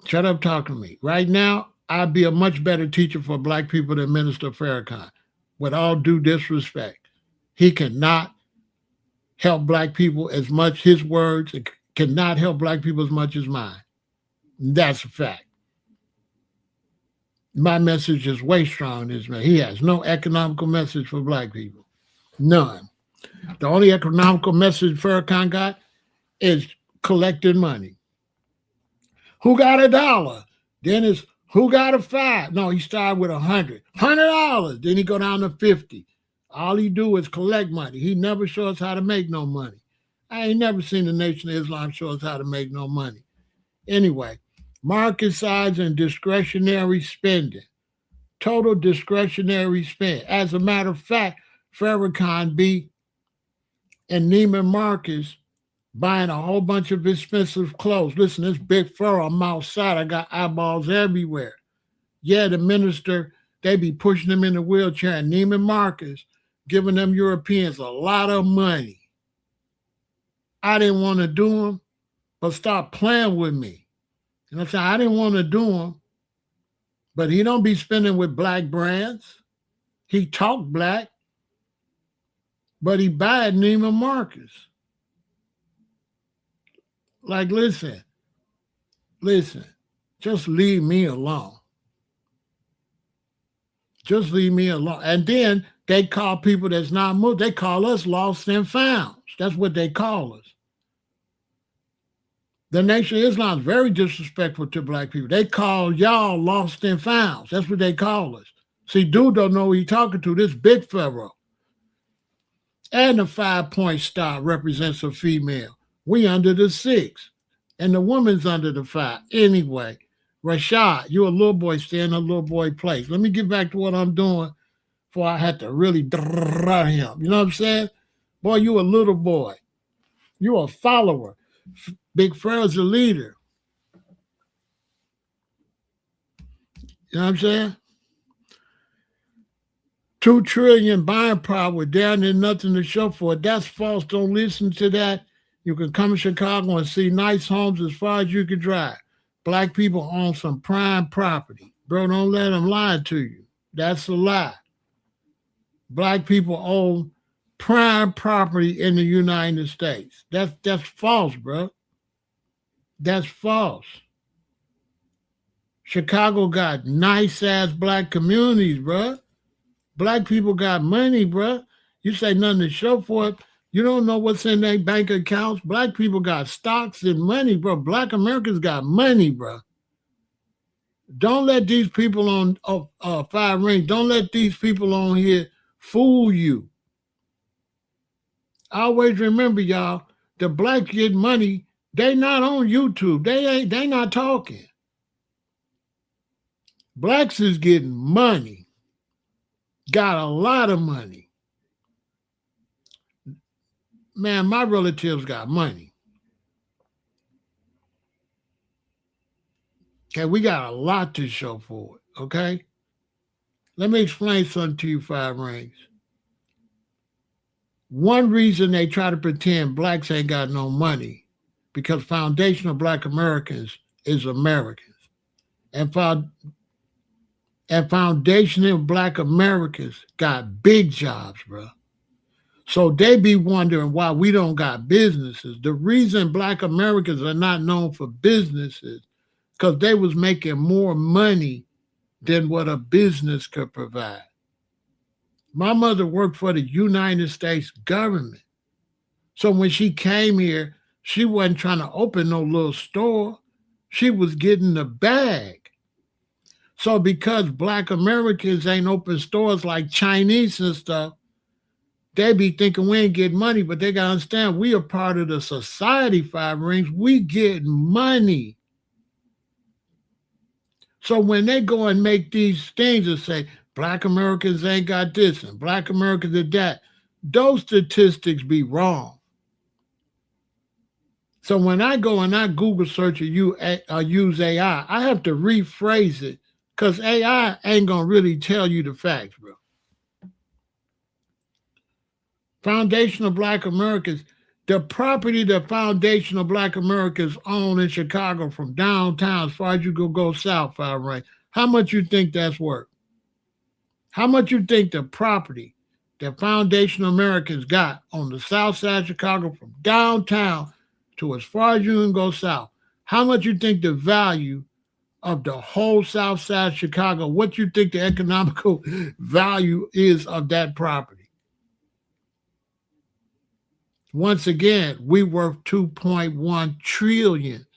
Shut up talking to me. Right now, I'd be a much better teacher for Black people than Minister Farrakhan. With all due disrespect. He cannot help Black people as much, his words cannot help Black people as much as mine. That's a fact. My message is way stronger than his man. He has no economical message for Black people. None. The only economical message Farrakhan got is collecting money. Who got $1? Then it's who got a $5? No, he started with $100. $100. Then he go down to $50. All he do is collect money. He never shows us how to make no money. I ain't never seen the Nation of Islam show us how to make no money. Anyway, market size and discretionary spending. Total discretionary spend. As a matter of fact, Farrakhan be in Neiman Marcus buying a whole bunch of expensive clothes. Listen, this big furrow, I'm outside. I got eyeballs everywhere. Yeah, the minister, they be pushing them in the wheelchair in Neiman Marcus, giving them Europeans a lot of money. I didn't want to do them, but stop playing with me. You know what I'm saying? I didn't want to do them, but he don't be spending with Black brands. He talk Black, but he buy at Neiman Marcus. Like, listen, just leave me alone. Just leave me alone. And then they call people that's not moved, they call us lost and found. That's what they call us. The Nation of Islam is very disrespectful to Black people. They call y'all lost and found. That's what they call us. See, dude don't know who he's talking to, this big pharaoh. And the 5-point star represents a female. We under the 6. And the woman's under the 5. Anyway, Rashad, you a little boy, stay in a little boy place. Let me get back to what I'm doing before I had to really draw him. You know what I'm saying? Boy, you a little boy. You a follower. Big Pharaoh's a leader. You know what I'm saying? 2 trillion buying power down there, nothing to show for it. That's false. Don't listen to that. You can come to Chicago and see nice homes as far as you can drive. Black people own some prime property. Bro, don't let them lie to you. That's a lie. Black people own prime property in the United States. That's false, bro. That's false. Chicago got nice-ass black communities, bro. Black people got money, bro. You say nothing to show for it. You don't know what's in their bank accounts. Black people got stocks and money, bro. Black Americans got money, bro. Don't let these people on 5 Rings, don't let these people on here fool you. Always remember, y'all, the blacks get money. They not on YouTube. They not talking. Blacks is getting money. Got a lot of money. Man, my relatives got money. Okay, we got a lot to show for it, okay? Let me explain something to you, 5 Rings. One reason they try to pretend blacks ain't got no money, because foundational Black Americans is Americans. And foundational Black Americans got big jobs, bro. So they be wondering why we don't got businesses. The reason Black Americans are not known for businesses because they was making more money than what a business could provide. My mother worked for the United States government. So when she came here, she wasn't trying to open no little store. She was getting the bag. So because Black Americans ain't open stores like Chinese and stuff, they be thinking we ain't getting money, but they got to understand we are part of the society, 5 Rings. We get money. So when they go and make these things and say, Black Americans ain't got this and Black Americans did that, those statistics be wrong. So when I go and I Google search or use AI, I have to rephrase it because AI ain't going to really tell you the facts, bro. Foundational Black Americans, the property that foundational Black Americans own in Chicago from downtown as far as you go south, 5 Rings, how much you think that's worth? How much you think the property that foundational Americans got on the south side of Chicago from downtown to as far as you can go south, how much you think the value of the whole south side of Chicago, what you think the economical value is of that property? Once again, we worth 2.1 trillion.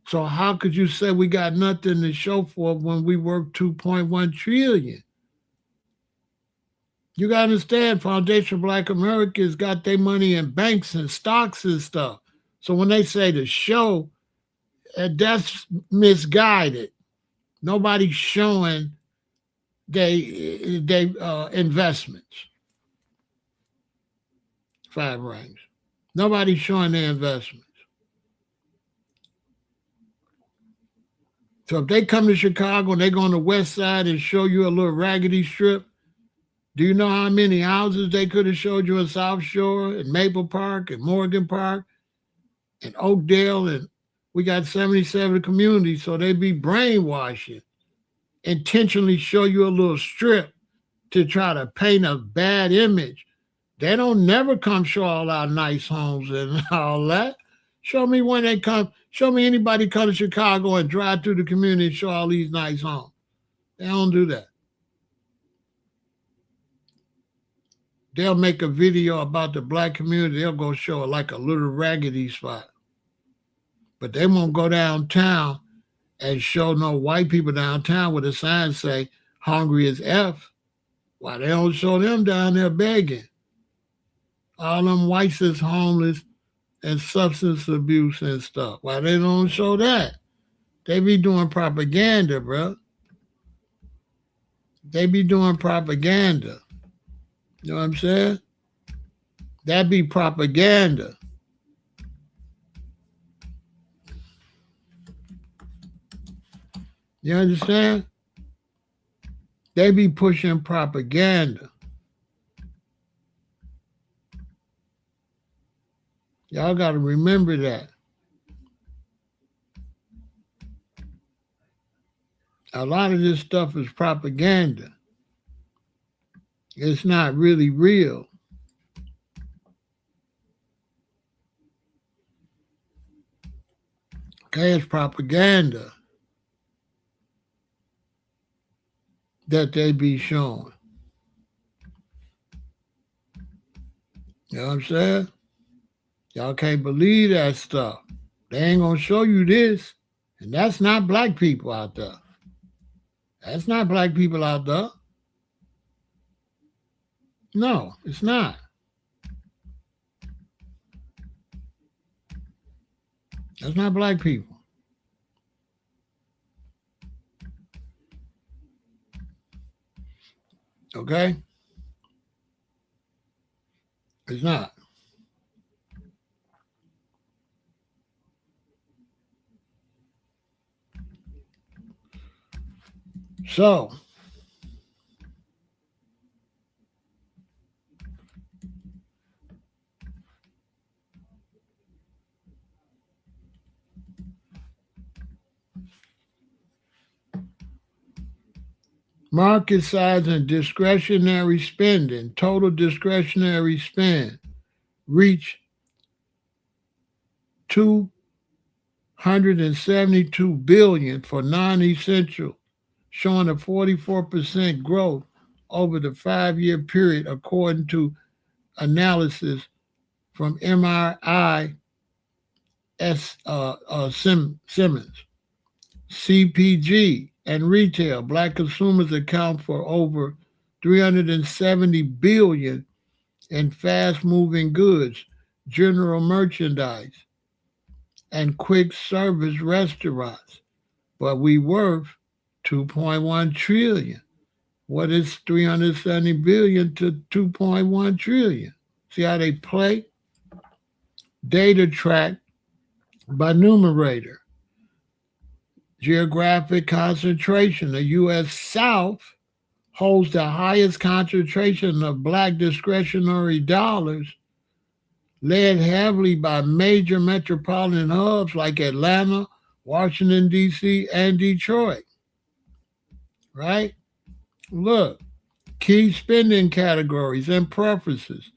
So how could you say we got nothing to show for when we worth 2.1 trillion? You got to understand, Foundation Black Americans got their money in banks and stocks and stuff. So when they say the show, that's misguided. Nobody's showing they investments. 5 Rings. Nobody's showing their investments. So if they come to Chicago and they go on the west side and show you a little raggedy strip, do you know how many houses they could have showed you in South Shore and Maple Park and Morgan Park and Oakdale? And we got 77 communities, so they be brainwashing, intentionally show you a little strip to try to paint a bad image. They don't never come show all our nice homes and all that. Show me when they come. Show me anybody come to Chicago and drive through the community and show all these nice homes. They don't do that. They'll make a video about the Black community. They'll go show it like a little raggedy spot. But they won't go downtown and show no white people downtown with a sign say, hungry as F. Why they don't show them down there begging? All them whites is homeless and substance abuse and stuff. Why they don't show that? They be doing propaganda, bro. They be doing propaganda. You know what I'm saying? That be propaganda. You understand? They be pushing propaganda. Y'all got to remember that. A lot of this stuff is propaganda. It's not really real. Okay, it's propaganda that they be showing. You know what I'm saying? Y'all can't believe that stuff. They ain't gonna show you this. And that's not black people out there. That's not black people out there. No, it's not. That's not black people. Okay? It's not. So, market size and discretionary spending, total discretionary spend, reach $272 billion for non-essential, showing a 44% growth over the 5-year period, according to analysis from MRI Simmons. CPG and retail, black consumers account for over $370 billion in fast-moving goods, general merchandise, and quick service restaurants. But we worth $2.1 trillion. What is 370 billion to 2.1 trillion? See how they play? Data track by numerator. Geographic concentration. The U.S. South holds the highest concentration of black discretionary dollars, led heavily by major metropolitan hubs like Atlanta, Washington, D.C., and Detroit. Right? Look, key spending categories and preferences.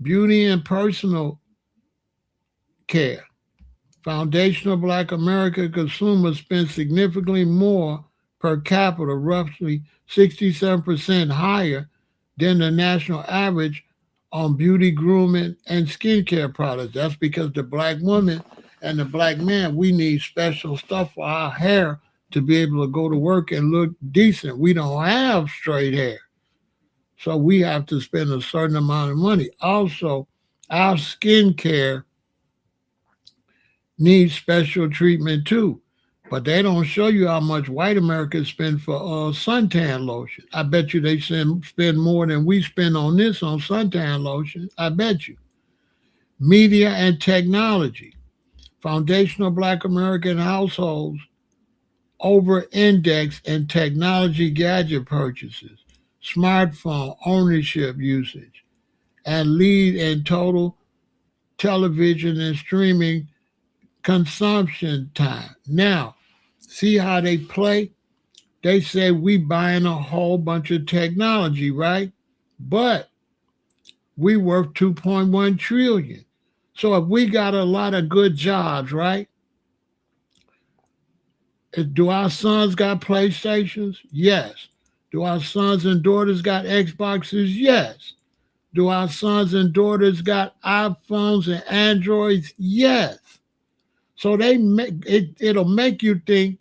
Beauty and personal care. Foundational Black American consumers spend significantly more per capita, roughly 67% higher than the national average on beauty, grooming, and skincare products. That's because the black woman and the black man, we need special stuff for our hair to be able to go to work and look decent. We don't have straight hair. So we have to spend a certain amount of money. Also, our skincare needs special treatment too. But they don't show you how much white Americans spend for suntan lotion. I bet you they spend more than we spend on this on suntan lotion. I bet you. Media and technology. Foundational Black American households over-index in technology gadget purchases, smartphone ownership usage, and lead in total television and streaming consumption time. Now, see how they play? They say we buying a whole bunch of technology, right? But we worth 2.1 trillion. So if we got a lot of good jobs, right? Do our sons got PlayStations? Yes. Do our sons and daughters got Xboxes? Yes. Do our sons and daughters got iPhones and Androids? Yes. So it'll make you think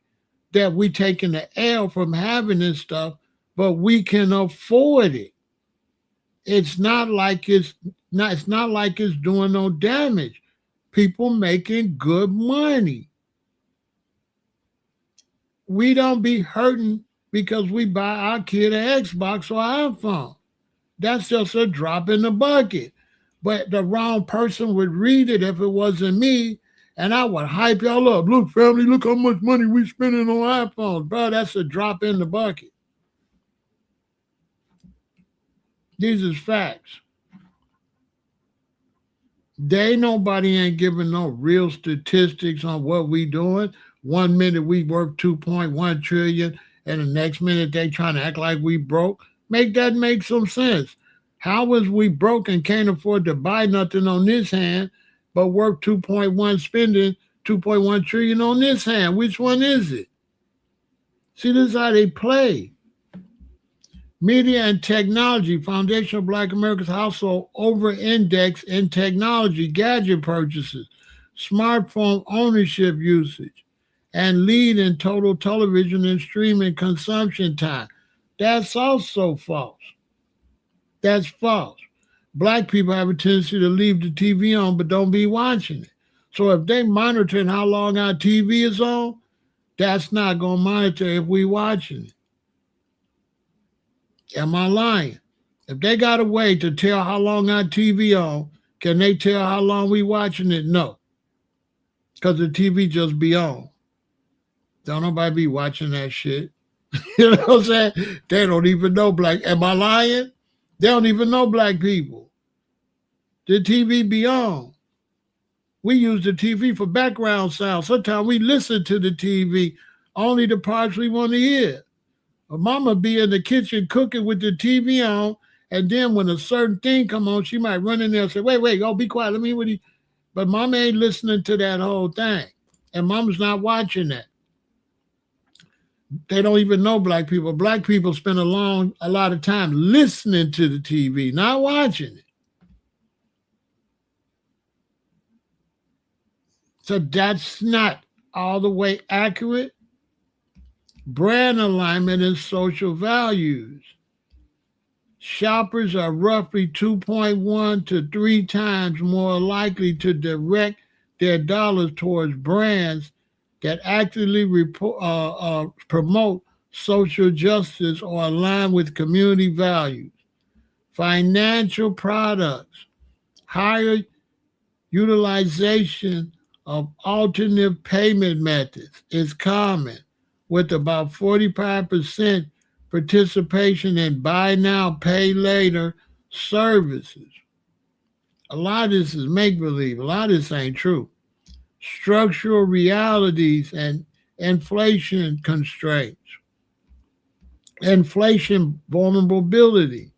that we taking the L from having this stuff, but we can afford it. It's not like it's not like it's doing no damage. People making good money. We don't be hurting because we buy our kid an Xbox or iPhone. That's just a drop in the bucket. But the wrong person would read it if it wasn't me, and I would hype y'all up. Look, family, look how much money we spending on iPhones. Bro, that's a drop in the bucket. These is facts. Nobody ain't giving no real statistics on what we doing. 1 minute we work 2.1 trillion, and the next minute they trying to act like we broke. Make some sense. How was we broke and can't afford to buy nothing on this hand, but work 2.1 spending 2.1 trillion on this hand? Which one is it? See, this is how they play. Media and technology, Foundation of Black America's household over-index in technology, gadget purchases, smartphone ownership usage, and lead in total television and streaming consumption time. That's also false. That's false. Black people have a tendency to leave the TV on but don't be watching it. So if they monitoring how long our TV is on, that's not going to monitor if we watching it. Am I lying? If they got a way to tell how long our TV on, can they tell how long we watching it? No. Because the TV just be on. Don't nobody be watching that shit. You know what I'm saying? They don't even know black. Am I lying? They don't even know black people. The TV be on. We use the TV for background sound. Sometimes we listen to the TV, only the parts we want to hear. But mama be in the kitchen cooking with the TV on, and then when a certain thing come on, she might run in there and say, wait, oh, be quiet, let me what he. But mama ain't listening to that whole thing. And mama's not watching that. They don't even know black people. Black people spend a lot of time listening to the TV, not watching it. So that's not all the way accurate. Brand alignment and social values. Shoppers are roughly 2.1 to 3 times more likely to direct their dollars towards brands that actively promote social justice or align with community values. Financial products, higher utilization of alternative payment methods is common, with about 45% participation in buy now, pay later services. A lot of this is make-believe. A lot of this ain't true. Structural realities and inflation constraints. Inflation vulnerability.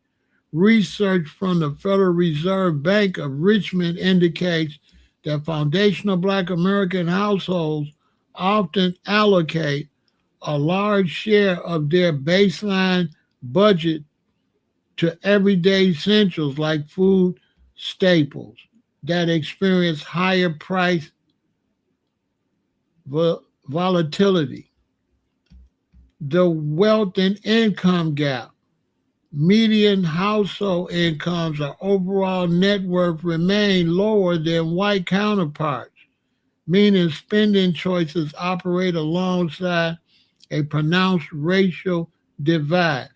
Research from the Federal Reserve Bank of Richmond indicates that foundational Black American households often allocate a large share of their baseline budget to everyday essentials like food staples that experience higher price volatility. The wealth and income gap. Median household incomes or overall net worth remain lower than white counterparts, meaning spending choices operate alongside a pronounced racial divide.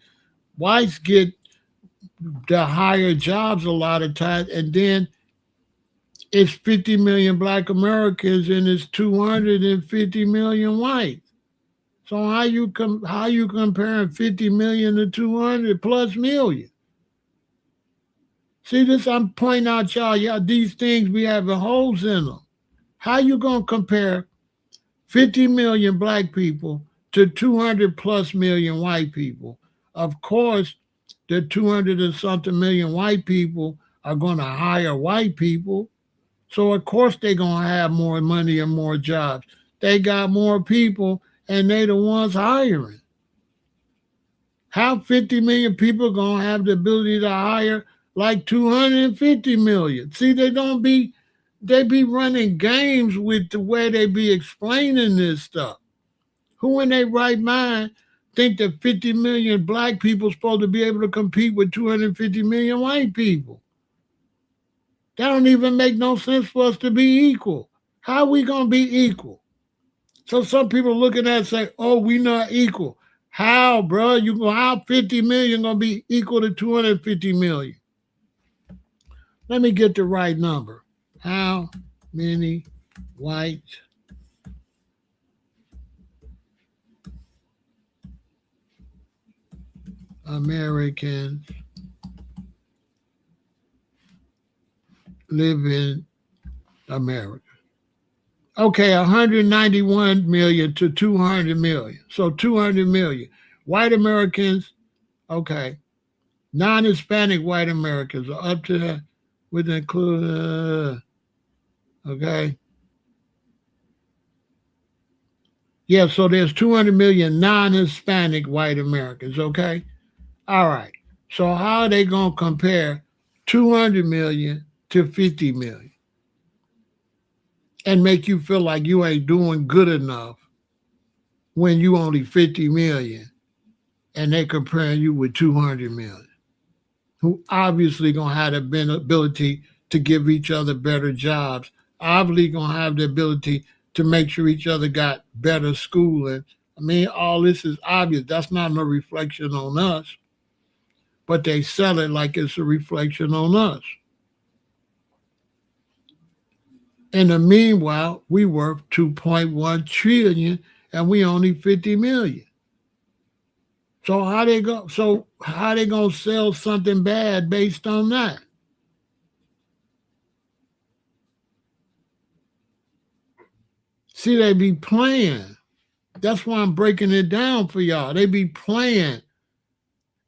Whites get the higher jobs a lot of times, and then it's 50 million Black Americans and it's 250 million whites. So how you comparing 50 million to 200 plus million? See this, I'm pointing out y'all, these things be having holes in them. How you gonna compare 50 million Black people to 200 plus million white people? Of course, the 200 and something million white people are gonna hire white people. So of course they're gonna have more money and more jobs. They got more people and they the ones hiring. How 50 million people gonna have the ability to hire like 250 million? See, they be running games with the way they be explaining this stuff. Who in their right mind think that 50 million black people supposed to be able to compete with 250 million white people? That don't even make no sense for us to be equal. How are we going to be equal? So some people looking at it say, oh, we not equal. How, bro? How 50 million going to be equal to 250 million? Let me get the right number. How many white Americans live in America? Okay, 191 million to 200 million. So 200 million. White Americans, okay. Non-Hispanic white Americans are up to that, with include, okay. Yeah, so there's 200 million non-Hispanic white Americans, okay? All right. So how are they going to compare 200 million to 50 million and make you feel like you ain't doing good enough when you only 50 million and they comparing you with 200 million, who obviously going to have the ability to give each other better jobs, obviously going to have the ability to make sure each other got better schooling. I mean, all this is obvious. That's not no reflection on us, but they sell it like it's a reflection on us. In the meanwhile, we worth 2.1 trillion and we only 50 million. So how they gonna sell something bad based on that? See, they be playing. That's why I'm breaking it down for y'all. They be playing.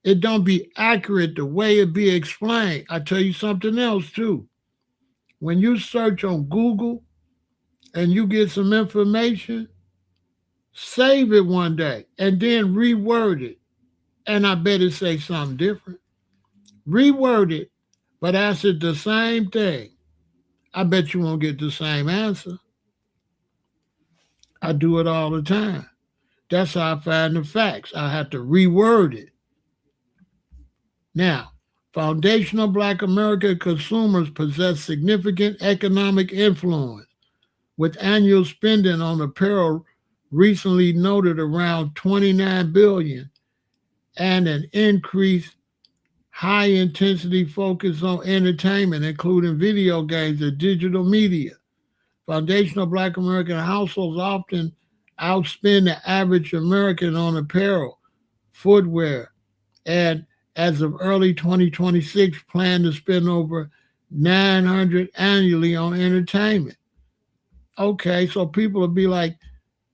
It don't be accurate the way it be explained. I tell you something else too. When you search on Google and you get some information, save it one day and then reword it. And I bet it say something different. Reword it, but ask it the same thing. I bet you won't get the same answer. I do it all the time. That's how I find the facts. I have to reword it. Now, foundational Black American consumers possess significant economic influence, with annual spending on apparel recently noted around $29 billion and an increased high-intensity focus on entertainment, including video games and digital media. Foundational Black American households often outspend the average American on apparel, footwear, and as of early 2026, plan to spend over $900 annually on entertainment. Okay, so people will be like,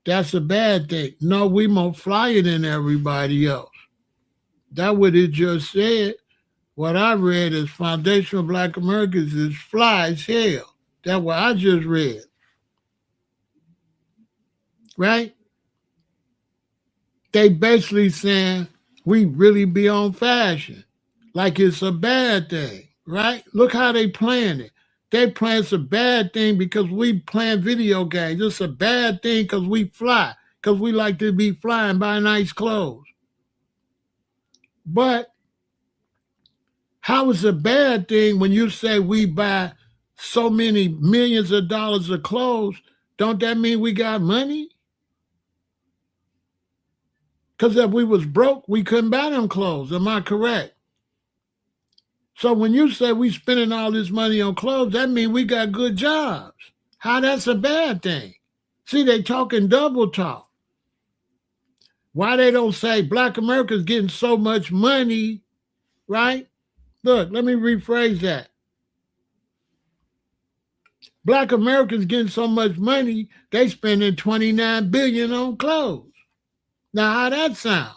that's a bad thing. No, we more flyer than everybody else. That's what it just said. What I read is foundational Black Americans is fly as hell. That's what I just read. Right? They basically saying we really be on fashion. Like it's a bad thing, right? Look how they playing it. They playing it's a bad thing because we playing video games. It's a bad thing because we fly, because we like to be flying, buy nice clothes. But how is it a bad thing when you say we buy so many millions of dollars of clothes? Don't that mean we got money? Because if we was broke, we couldn't buy them clothes. Am I correct? So when you say we spending all this money on clothes, that means we got good jobs. How that's a bad thing? See, they talking double talk. Why they don't say Black America's getting so much money, right? Look, let me rephrase that. Black Americans getting so much money, they spending $29 billion on clothes. Now, how that sound?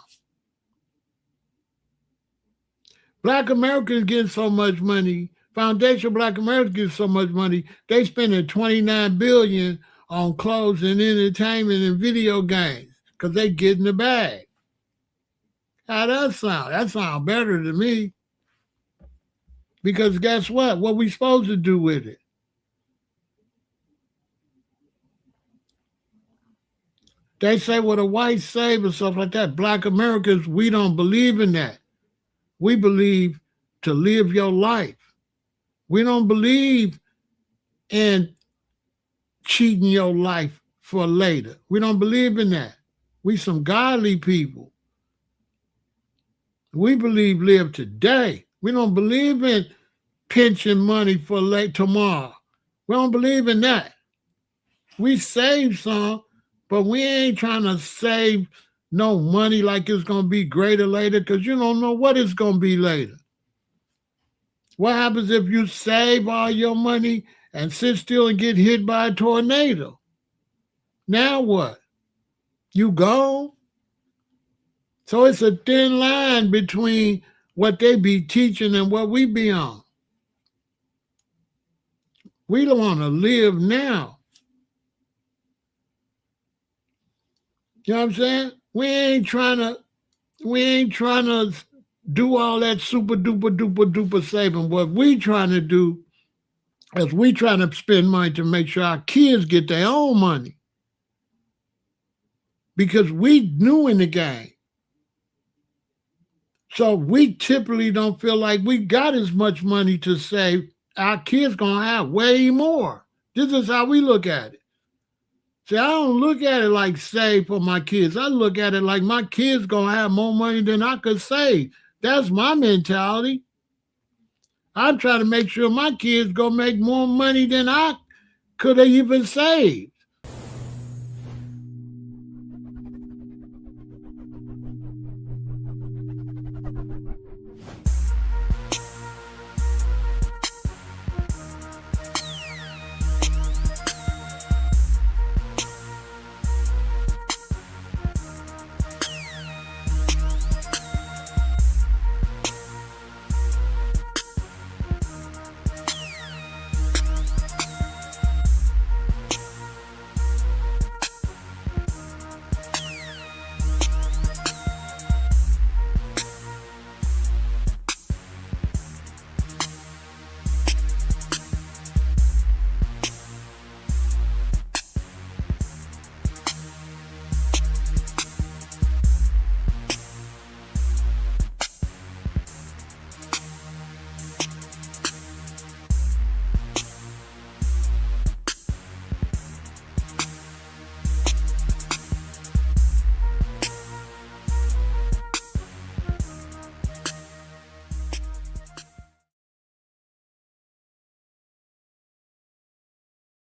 Black Americans getting so much money, Foundation Black Americans getting so much money, they spending $29 billion on clothes and entertainment and video games because they get in the bag. How that sound? That sound better to me. Because guess what? What we supposed to do with it? They say, well, the whites save and stuff like that. Black Americans, we don't believe in that. We believe to live your life. We don't believe in cheating your life for later. We don't believe in that. We some godly people. We believe live today. We don't believe in pension money for late tomorrow. We don't believe in that. We save some, but we ain't trying to save no money like it's going to be greater later, because you don't know what it's going to be later. What happens if you save all your money and sit still and get hit by a tornado? Now what? You gone? So it's a thin line between what they be teaching and what we be on. We don't want to live now. You know what I'm saying? We ain't trying to do all that super duper saving. What we trying to do is we trying to spend money to make sure our kids get their own money. Because we new in the game. So we typically don't feel like we got as much money to save. Our kids gonna have way more. This is how we look at it. See, I don't look at it like save for my kids. I look at it like my kids gonna have more money than I could save. That's my mentality. I'm trying to make sure my kids gonna make more money than I could have even saved.